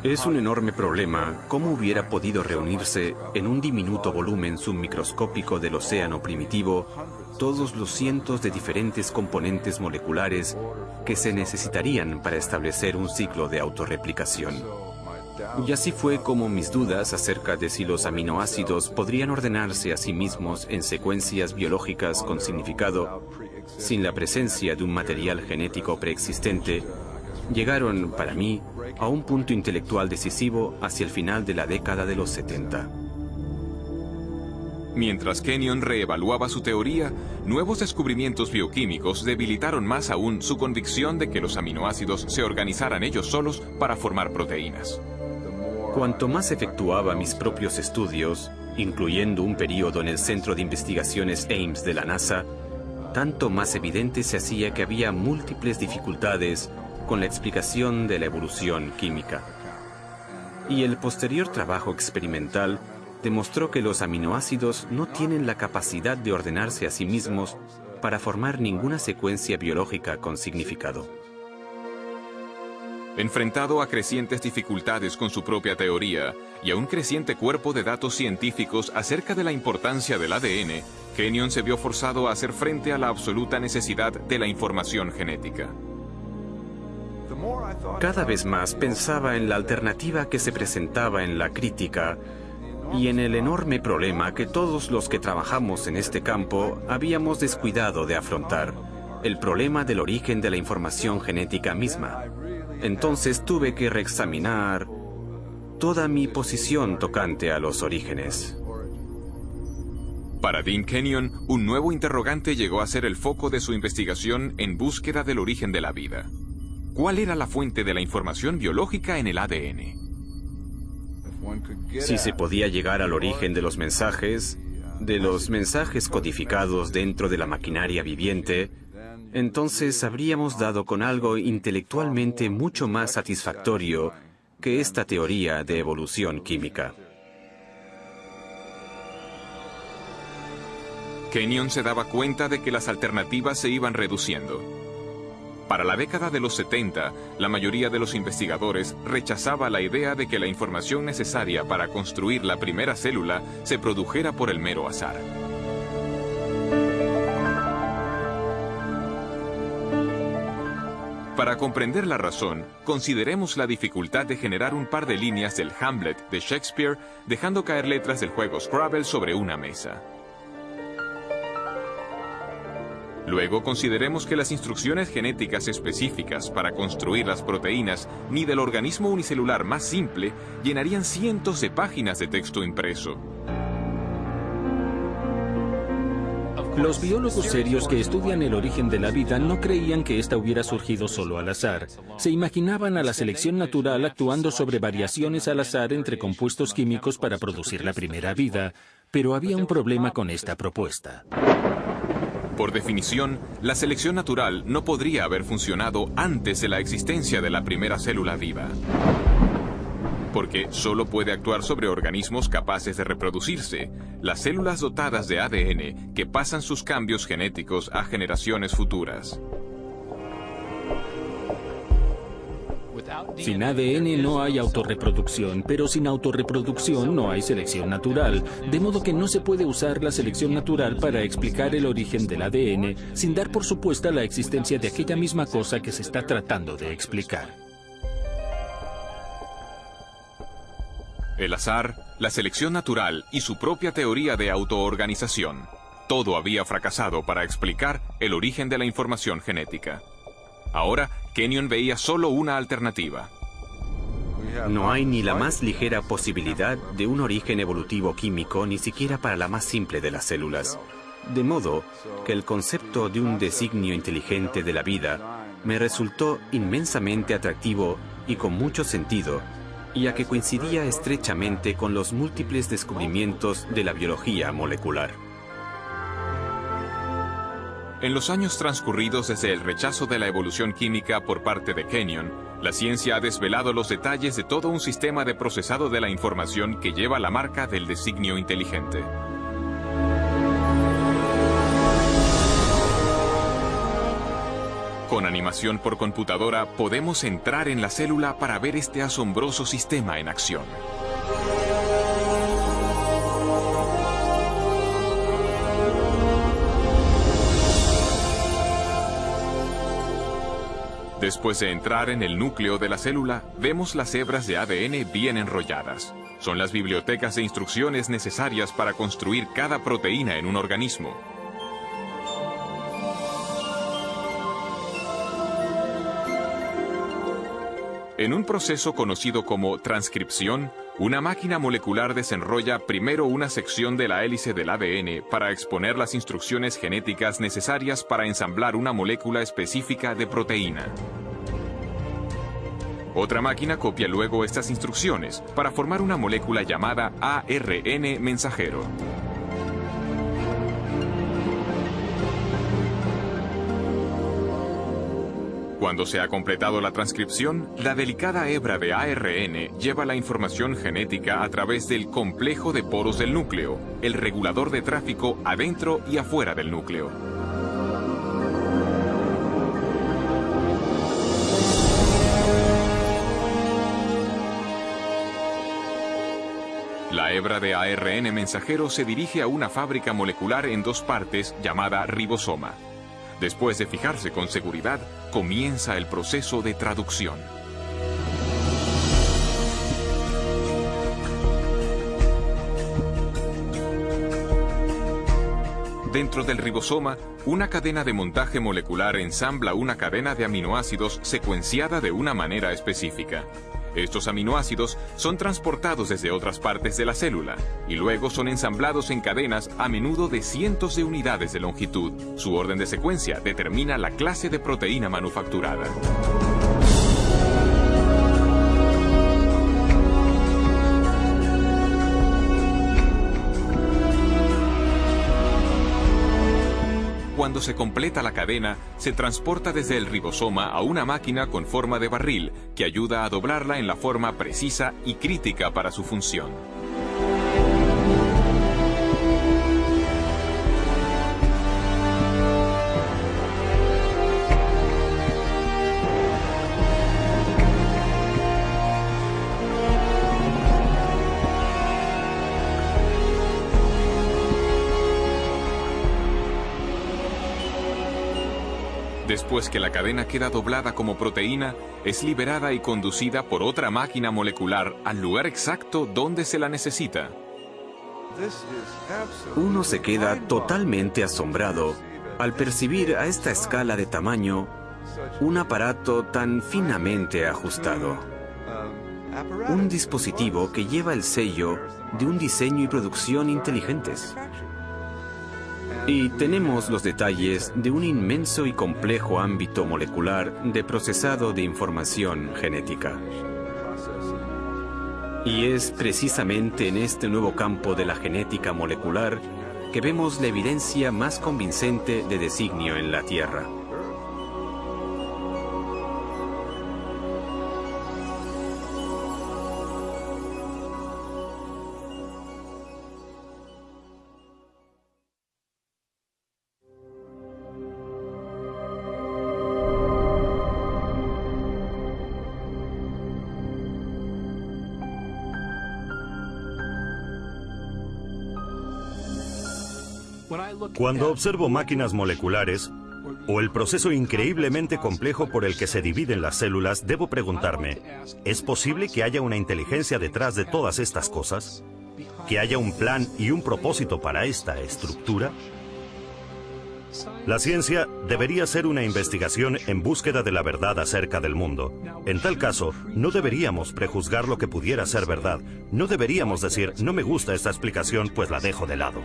Es un enorme problema cómo hubiera podido reunirse en un diminuto volumen submicroscópico del océano primitivo todos los cientos de diferentes componentes moleculares que se necesitarían para establecer un ciclo de autorreplicación. Y así fue como mis dudas acerca de si los aminoácidos podrían ordenarse a sí mismos en secuencias biológicas con significado, sin la presencia de un material genético preexistente, llegaron, para mí, a un punto intelectual decisivo hacia el final de la década de los 70. Mientras Kenyon reevaluaba su teoría, nuevos descubrimientos bioquímicos debilitaron más aún su convicción de que los aminoácidos se organizaran ellos solos para formar proteínas. Cuanto más efectuaba mis propios estudios, incluyendo un periodo en el Centro de Investigaciones Ames de la NASA, tanto más evidente se hacía que había múltiples dificultades con la explicación de la evolución química. Y el posterior trabajo experimental demostró que los aminoácidos no tienen la capacidad de ordenarse a sí mismos para formar ninguna secuencia biológica con significado. Enfrentado a crecientes dificultades con su propia teoría y a un creciente cuerpo de datos científicos acerca de la importancia del ADN, Kenyon se vio forzado a hacer frente a la absoluta necesidad de la información genética. Cada vez más pensaba en la alternativa que se presentaba en la crítica y en el enorme problema que todos los que trabajamos en este campo habíamos descuidado de afrontar, el problema del origen de la información genética misma. Entonces tuve que reexaminar toda mi posición tocante a los orígenes. Para Dean Kenyon, un nuevo interrogante llegó a ser el foco de su investigación en búsqueda del origen de la vida. ¿Cuál era la fuente de la información biológica en el ADN? Si se podía llegar al origen de los mensajes codificados dentro de la maquinaria viviente, entonces habríamos dado con algo intelectualmente mucho más satisfactorio que esta teoría de evolución química. Kenyon se daba cuenta de que las alternativas se iban reduciendo. Para la década de los 70, la mayoría de los investigadores rechazaba la idea de que la información necesaria para construir la primera célula se produjera por el mero azar. Para comprender la razón, consideremos la dificultad de generar un par de líneas del Hamlet de Shakespeare dejando caer letras del juego Scrabble sobre una mesa. Luego consideremos que las instrucciones genéticas específicas para construir las proteínas ni del organismo unicelular más simple llenarían cientos de páginas de texto impreso. Los biólogos serios que estudian el origen de la vida no creían que ésta hubiera surgido solo al azar. Se imaginaban a la selección natural actuando sobre variaciones al azar entre compuestos químicos para producir la primera vida, pero había un problema con esta propuesta. Por definición, la selección natural no podría haber funcionado antes de la existencia de la primera célula viva, porque solo puede actuar sobre organismos capaces de reproducirse, las células dotadas de ADN que pasan sus cambios genéticos a generaciones futuras. Sin ADN no hay autorreproducción, pero sin autorreproducción no hay selección natural, de modo que no se puede usar la selección natural para explicar el origen del ADN sin dar por supuesta la existencia de aquella misma cosa que se está tratando de explicar. El azar, la selección natural y su propia teoría de autoorganización. Todo había fracasado para explicar el origen de la información genética. Ahora, Kenyon veía solo una alternativa. No hay ni la más ligera posibilidad de un origen evolutivo químico, ni siquiera para la más simple de las células. De modo que el concepto de un designio inteligente de la vida me resultó inmensamente atractivo y con mucho sentido, ya que coincidía estrechamente con los múltiples descubrimientos de la biología molecular. En los años transcurridos desde el rechazo de la evolución química por parte de Kenyon, la ciencia ha desvelado los detalles de todo un sistema de procesado de la información que lleva la marca del designio inteligente. Con animación por computadora podemos entrar en la célula para ver este asombroso sistema en acción. Después de entrar en el núcleo de la célula, vemos las hebras de ADN bien enrolladas. Son las bibliotecas de instrucciones necesarias para construir cada proteína en un organismo. En un proceso conocido como transcripción, una máquina molecular desenrolla primero una sección de la hélice del ADN para exponer las instrucciones genéticas necesarias para ensamblar una molécula específica de proteína. Otra máquina copia luego estas instrucciones para formar una molécula llamada ARN mensajero. Cuando se ha completado la transcripción, la delicada hebra de ARN lleva la información genética a través del complejo de poros del núcleo, el regulador de tráfico adentro y afuera del núcleo. La hebra de ARN mensajero se dirige a una fábrica molecular en dos partes llamada ribosoma. Después de fijarse con seguridad, comienza el proceso de traducción. Dentro del ribosoma, una cadena de montaje molecular ensambla una cadena de aminoácidos secuenciada de una manera específica. Estos aminoácidos son transportados desde otras partes de la célula y luego son ensamblados en cadenas a menudo de cientos de unidades de longitud. Su orden de secuencia determina la clase de proteína manufacturada. Cuando se completa la cadena, se transporta desde el ribosoma a una máquina con forma de barril que ayuda a doblarla en la forma precisa y crítica para su función. Después que la cadena queda doblada como proteína, es liberada y conducida por otra máquina molecular al lugar exacto donde se la necesita. Uno se queda totalmente asombrado al percibir a esta escala de tamaño un aparato tan finamente ajustado. Un dispositivo que lleva el sello de un diseño y producción inteligentes. Y tenemos los detalles de un inmenso y complejo ámbito molecular de procesado de información genética. Y es precisamente en este nuevo campo de la genética molecular que vemos la evidencia más convincente de designio en la Tierra. Cuando observo máquinas moleculares o el proceso increíblemente complejo por el que se dividen las células, debo preguntarme, ¿es posible que haya una inteligencia detrás de todas estas cosas? ¿Que haya un plan y un propósito para esta estructura? La ciencia debería ser una investigación en búsqueda de la verdad acerca del mundo. En tal caso, no deberíamos prejuzgar lo que pudiera ser verdad. No deberíamos decir, no me gusta esta explicación, pues la dejo de lado.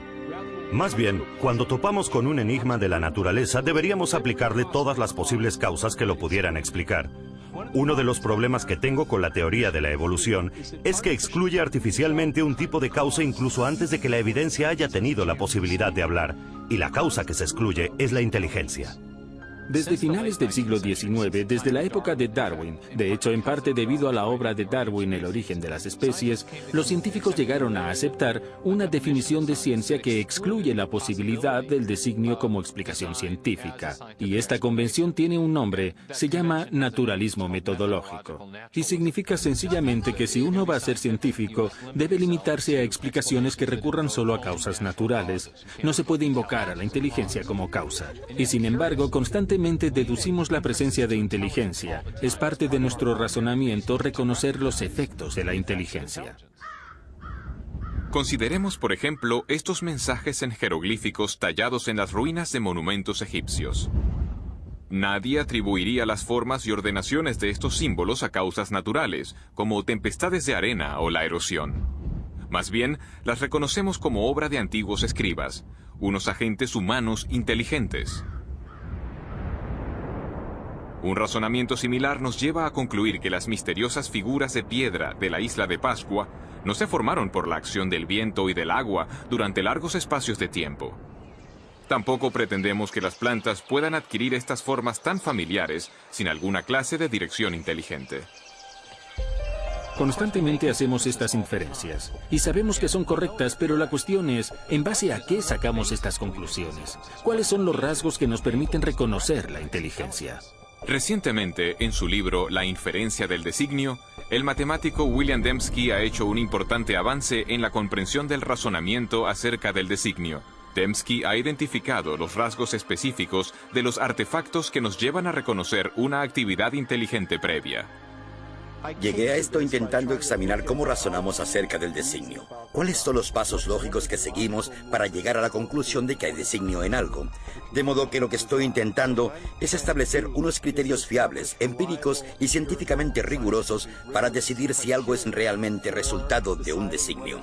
Más bien, cuando topamos con un enigma de la naturaleza, deberíamos aplicarle todas las posibles causas que lo pudieran explicar. Uno de los problemas que tengo con la teoría de la evolución es que excluye artificialmente un tipo de causa incluso antes de que la evidencia haya tenido la posibilidad de hablar, y la causa que se excluye es la inteligencia. Desde finales del siglo XIX, desde la época de Darwin, de hecho en parte debido a la obra de Darwin, El origen de las especies, los científicos llegaron a aceptar una definición de ciencia que excluye la posibilidad del designio como explicación científica. Y esta convención tiene un nombre, se llama naturalismo metodológico. Y significa sencillamente que si uno va a ser científico, debe limitarse a explicaciones que recurran solo a causas naturales. No se puede invocar a la inteligencia como causa. Y sin embargo, constantemente deducimos la presencia de inteligencia. Es parte de nuestro razonamiento reconocer los efectos de la inteligencia. Consideremos, por ejemplo, estos mensajes en jeroglíficos tallados en las ruinas de monumentos egipcios. Nadie atribuiría las formas y ordenaciones de estos símbolos a causas naturales, como tempestades de arena o la erosión. Más bien, las reconocemos como obra de antiguos escribas, unos agentes humanos inteligentes. Un razonamiento similar nos lleva a concluir que las misteriosas figuras de piedra de la isla de Pascua no se formaron por la acción del viento y del agua durante largos espacios de tiempo. Tampoco pretendemos que las plantas puedan adquirir estas formas tan familiares sin alguna clase de dirección inteligente. Constantemente hacemos estas inferencias y sabemos que son correctas, pero la cuestión es, ¿en base a qué sacamos estas conclusiones? ¿Cuáles son los rasgos que nos permiten reconocer la inteligencia? Recientemente, en su libro La inferencia del designio, el matemático William Dembski ha hecho un importante avance en la comprensión del razonamiento acerca del designio. Dembski ha identificado los rasgos específicos de los artefactos que nos llevan a reconocer una actividad inteligente previa. Llegué a esto intentando examinar cómo razonamos acerca del designio. ¿Cuáles son los pasos lógicos que seguimos para llegar a la conclusión de que hay designio en algo? De modo que lo que estoy intentando es establecer unos criterios fiables, empíricos y científicamente rigurosos para decidir si algo es realmente resultado de un designio.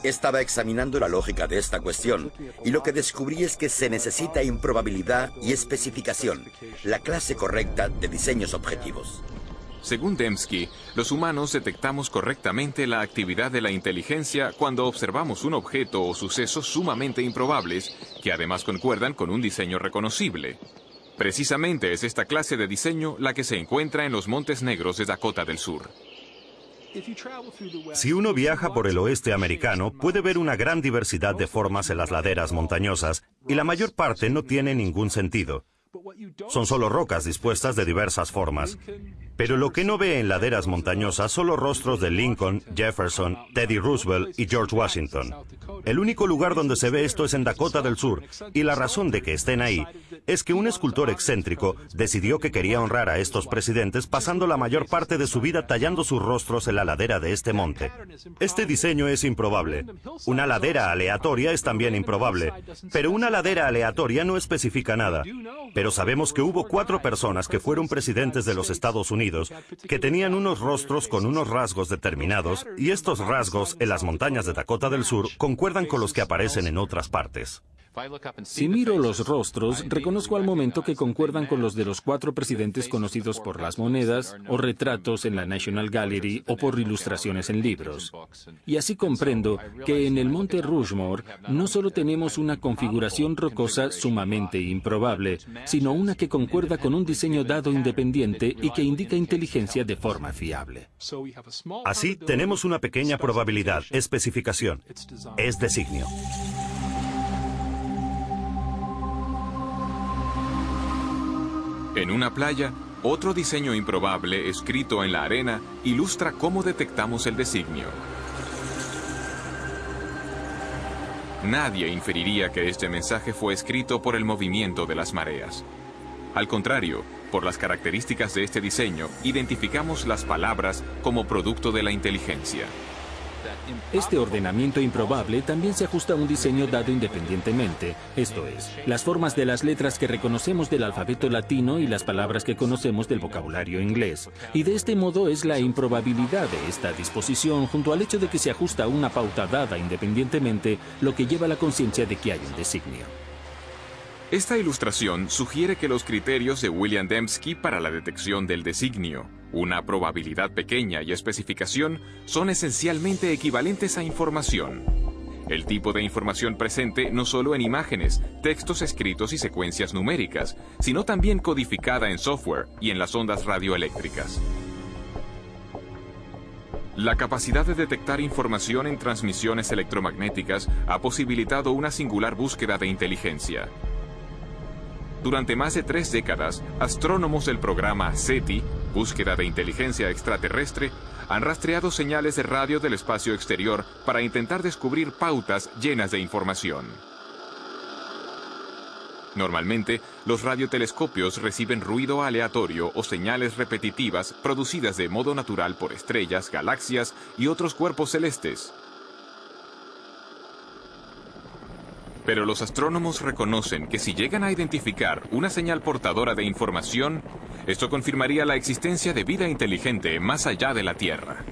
Estaba examinando la lógica de esta cuestión y lo que descubrí es que se necesita improbabilidad y especificación, la clase correcta de diseños objetivos. Según Dembski, los humanos detectamos correctamente la actividad de la inteligencia cuando observamos un objeto o sucesos sumamente improbables, que además concuerdan con un diseño reconocible. Precisamente es esta clase de diseño la que se encuentra en los Montes Negros de Dakota del Sur. Si uno viaja por el oeste americano, puede ver una gran diversidad de formas en las laderas montañosas, y la mayor parte no tiene ningún sentido. Son solo rocas dispuestas de diversas formas. Pero lo que no ve en laderas montañosas son los rostros de Lincoln, Jefferson, Teddy Roosevelt y George Washington. El único lugar donde se ve esto es en Dakota del Sur, y la razón de que estén ahí es que un escultor excéntrico decidió que quería honrar a estos presidentes pasando la mayor parte de su vida tallando sus rostros en la ladera de este monte. Este diseño es improbable. Una ladera aleatoria es también improbable, pero una ladera aleatoria no especifica nada. Pero sabemos que hubo 4 personas que fueron presidentes de los Estados Unidos que tenían unos rostros con unos rasgos determinados, y estos rasgos en las montañas de Dakota del Sur concuerdan con los que aparecen en otras partes. Si miro los rostros, reconozco al momento que concuerdan con los de los 4 presidentes conocidos por las monedas o retratos en la National Gallery o por ilustraciones en libros. Y así comprendo que en el Monte Rushmore no solo tenemos una configuración rocosa sumamente improbable, sino una que concuerda con un diseño dado independiente y que indica inteligencia de forma fiable. Así tenemos una pequeña probabilidad, especificación. Es designio. En una playa, otro diseño improbable escrito en la arena ilustra cómo detectamos el designio. Nadie inferiría que este mensaje fue escrito por el movimiento de las mareas. Al contrario, por las características de este diseño, identificamos las palabras como producto de la inteligencia. Este ordenamiento improbable también se ajusta a un diseño dado independientemente, esto es, las formas de las letras que reconocemos del alfabeto latino y las palabras que conocemos del vocabulario inglés. Y de este modo es la improbabilidad de esta disposición, junto al hecho de que se ajusta a una pauta dada independientemente, lo que lleva a la conciencia de que hay un designio. Esta ilustración sugiere que los criterios de William Dembski para la detección del designio, una probabilidad pequeña y especificación, son esencialmente equivalentes a información. El tipo de información presente no solo en imágenes, textos escritos y secuencias numéricas, sino también codificada en software y en las ondas radioeléctricas. La capacidad de detectar información en transmisiones electromagnéticas ha posibilitado una singular búsqueda de inteligencia. Durante más de 3 décadas, astrónomos del programa SETI, Búsqueda de Inteligencia Extraterrestre, han rastreado señales de radio del espacio exterior para intentar descubrir pautas llenas de información. Normalmente, los radiotelescopios reciben ruido aleatorio o señales repetitivas producidas de modo natural por estrellas, galaxias y otros cuerpos celestes. Pero los astrónomos reconocen que si llegan a identificar una señal portadora de información, esto confirmaría la existencia de vida inteligente más allá de la Tierra.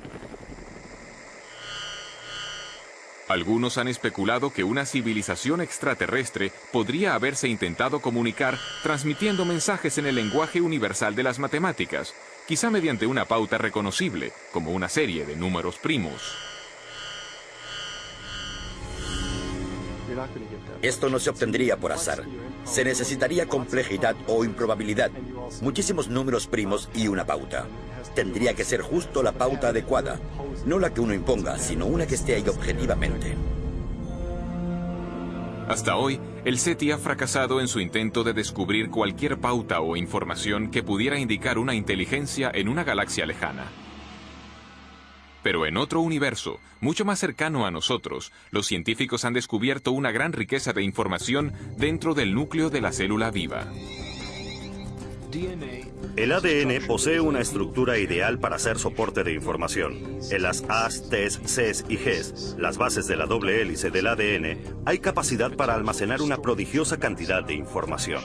Algunos han especulado que una civilización extraterrestre podría haberse intentado comunicar transmitiendo mensajes en el lenguaje universal de las matemáticas, quizá mediante una pauta reconocible, como una serie de números primos. Esto no se obtendría por azar. Se necesitaría complejidad o improbabilidad, muchísimos números primos y una pauta. Tendría que ser justo la pauta adecuada, no la que uno imponga, sino una que esté ahí objetivamente. Hasta hoy, el SETI ha fracasado en su intento de descubrir cualquier pauta o información que pudiera indicar una inteligencia en una galaxia lejana. Pero en otro universo, mucho más cercano a nosotros, los científicos han descubierto una gran riqueza de información dentro del núcleo de la célula viva. El ADN posee una estructura ideal para ser soporte de información. En las A's, T's, C's y G's, las bases de la doble hélice del ADN, hay capacidad para almacenar una prodigiosa cantidad de información.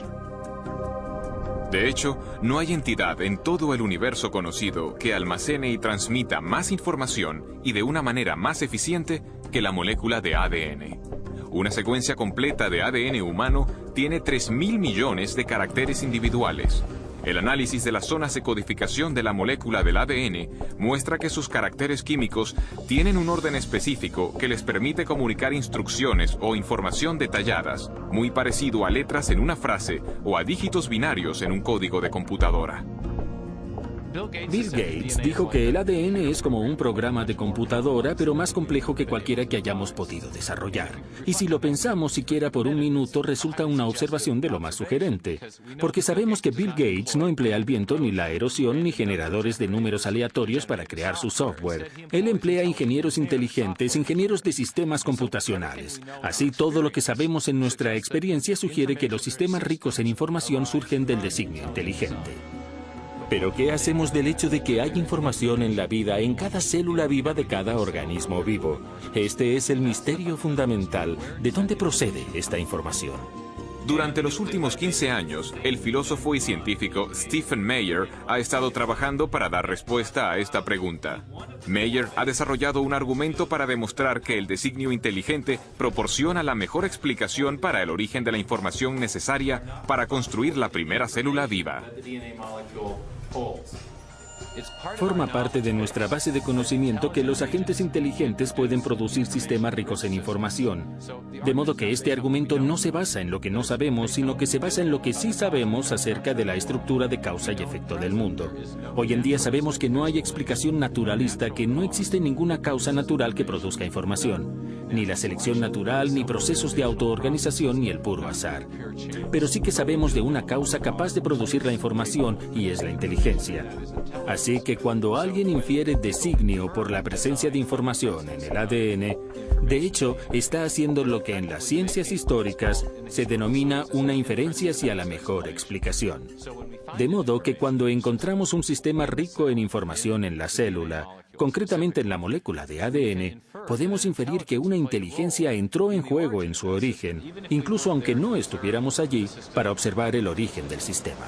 De hecho, no hay entidad en todo el universo conocido que almacene y transmita más información y de una manera más eficiente que la molécula de ADN. Una secuencia completa de ADN humano tiene 3.000 millones de caracteres individuales. El análisis de las zonas de codificación de la molécula del ADN muestra que sus caracteres químicos tienen un orden específico que les permite comunicar instrucciones o información detalladas, muy parecido a letras en una frase o a dígitos binarios en un código de computadora. Bill Gates dijo que el ADN es como un programa de computadora, pero más complejo que cualquiera que hayamos podido desarrollar. Y si lo pensamos siquiera por un minuto, resulta una observación de lo más sugerente. Porque sabemos que Bill Gates no emplea el viento, ni la erosión, ni generadores de números aleatorios para crear su software. Él emplea ingenieros inteligentes, ingenieros de sistemas computacionales. Así, todo lo que sabemos en nuestra experiencia sugiere que los sistemas ricos en información surgen del designio inteligente. Pero ¿qué hacemos del hecho de que hay información en la vida, en cada célula viva de cada organismo vivo? Este es el misterio fundamental. ¿De dónde procede esta información? Durante los últimos 15 años, el filósofo y científico Stephen Meyer ha estado trabajando para dar respuesta a esta pregunta. Meyer ha desarrollado un argumento para demostrar que el designio inteligente proporciona la mejor explicación para el origen de la información necesaria para construir la primera célula viva. Forma parte de nuestra base de conocimiento que los agentes inteligentes pueden producir sistemas ricos en información. De modo que este argumento no se basa en lo que no sabemos, sino que se basa en lo que sí sabemos acerca de la estructura de causa y efecto del mundo. Hoy en día sabemos que no hay explicación naturalista, que no existe ninguna causa natural que produzca información. Ni la selección natural, ni procesos de autoorganización, ni el puro azar. Pero sí que sabemos de una causa capaz de producir la información, y es la inteligencia. Así que cuando alguien infiere designio por la presencia de información en el ADN, de hecho, está haciendo lo que en las ciencias históricas se denomina una inferencia hacia la mejor explicación. De modo que cuando encontramos un sistema rico en información en la célula, concretamente en la molécula de ADN, podemos inferir que una inteligencia entró en juego en su origen, incluso aunque no estuviéramos allí para observar el origen del sistema.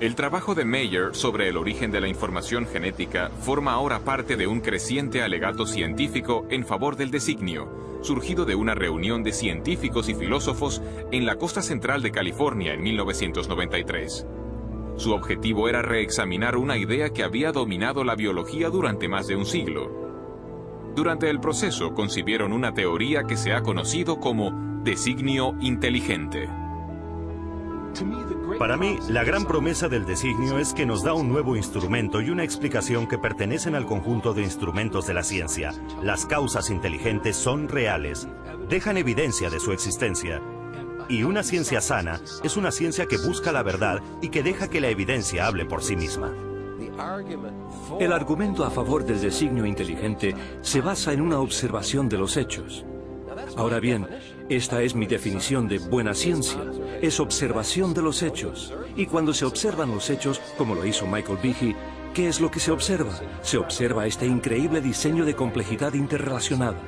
El trabajo de Meyer sobre el origen de la información genética forma ahora parte de un creciente alegato científico en favor del designio, surgido de una reunión de científicos y filósofos en la costa central de California en 1993. Su objetivo era reexaminar una idea que había dominado la biología durante más de un siglo. Durante el proceso concibieron una teoría que se ha conocido como designio inteligente. Para mí, la gran promesa del designio es que nos da un nuevo instrumento y una explicación que pertenecen al conjunto de instrumentos de la ciencia. Las causas inteligentes son reales, dejan evidencia de su existencia. Y una ciencia sana es una ciencia que busca la verdad y que deja que la evidencia hable por sí misma. El argumento a favor del designio inteligente se basa en una observación de los hechos. Ahora bien, esta es mi definición de buena ciencia. Es observación de los hechos. Y cuando se observan los hechos, como lo hizo Michael Behe, ¿qué es lo que se observa? Se observa este increíble diseño de complejidad interrelacionada.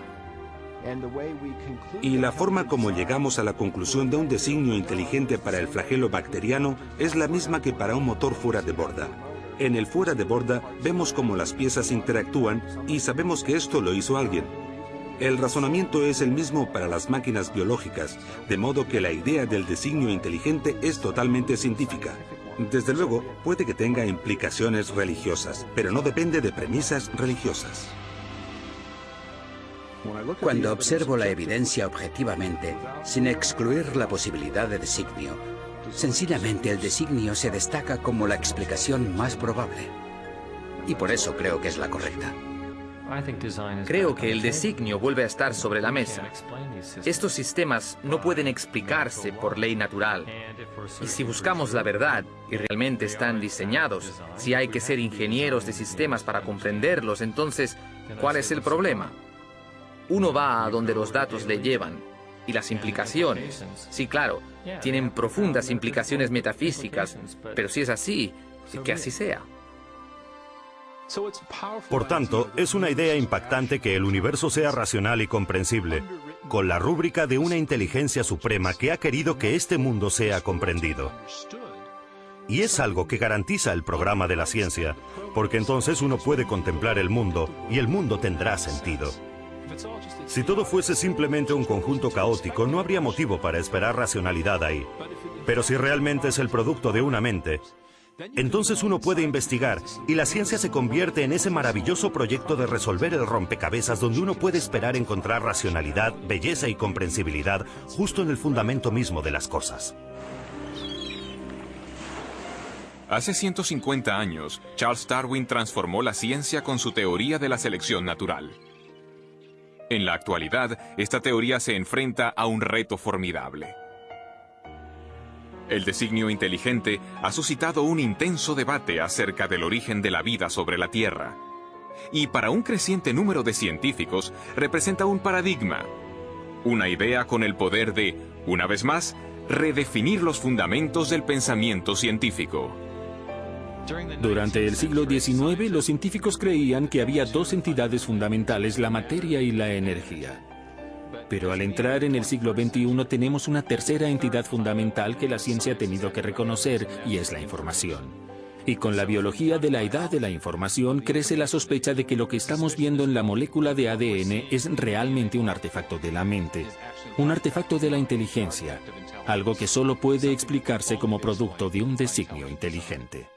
Y la forma como llegamos a la conclusión de un designio inteligente para el flagelo bacteriano es la misma que para un motor fuera de borda. En el fuera de borda vemos cómo las piezas interactúan y sabemos que esto lo hizo alguien. El razonamiento es el mismo para las máquinas biológicas, de modo que la idea del designio inteligente es totalmente científica. Desde luego, puede que tenga implicaciones religiosas, pero no depende de premisas religiosas. Cuando observo la evidencia objetivamente, sin excluir la posibilidad de designio, sencillamente el designio se destaca como la explicación más probable. Y por eso creo que es la correcta. Creo que el designio vuelve a estar sobre la mesa. Estos sistemas no pueden explicarse por ley natural. Y si buscamos la verdad y realmente están diseñados, si hay que ser ingenieros de sistemas para comprenderlos, entonces, ¿cuál es el problema? Uno va a donde los datos le llevan. Y las implicaciones, sí, claro, tienen profundas implicaciones metafísicas, pero si es así, que así sea. Por tanto, es una idea impactante que el universo sea racional y comprensible, con la rúbrica de una inteligencia suprema que ha querido que este mundo sea comprendido. Y es algo que garantiza el programa de la ciencia, porque entonces uno puede contemplar el mundo y el mundo tendrá sentido. Si todo fuese simplemente un conjunto caótico, no habría motivo para esperar racionalidad ahí. Pero si realmente es el producto de una mente, entonces uno puede investigar y la ciencia se convierte en ese maravilloso proyecto de resolver el rompecabezas donde uno puede esperar encontrar racionalidad, belleza y comprensibilidad justo en el fundamento mismo de las cosas. Hace 150 años, Charles Darwin transformó la ciencia con su teoría de la selección natural. En la actualidad, esta teoría se enfrenta a un reto formidable. El designio inteligente ha suscitado un intenso debate acerca del origen de la vida sobre la Tierra. Y para un creciente número de científicos, representa un paradigma. Una idea con el poder de, una vez más, redefinir los fundamentos del pensamiento científico. Durante el siglo XIX, los científicos creían que había dos entidades fundamentales, la materia y la energía. Pero al entrar en el siglo XXI tenemos una tercera entidad fundamental que la ciencia ha tenido que reconocer, y es la información. Y con la biología de la edad de la información crece la sospecha de que lo que estamos viendo en la molécula de ADN es realmente un artefacto de la mente, un artefacto de la inteligencia, algo que solo puede explicarse como producto de un designio inteligente.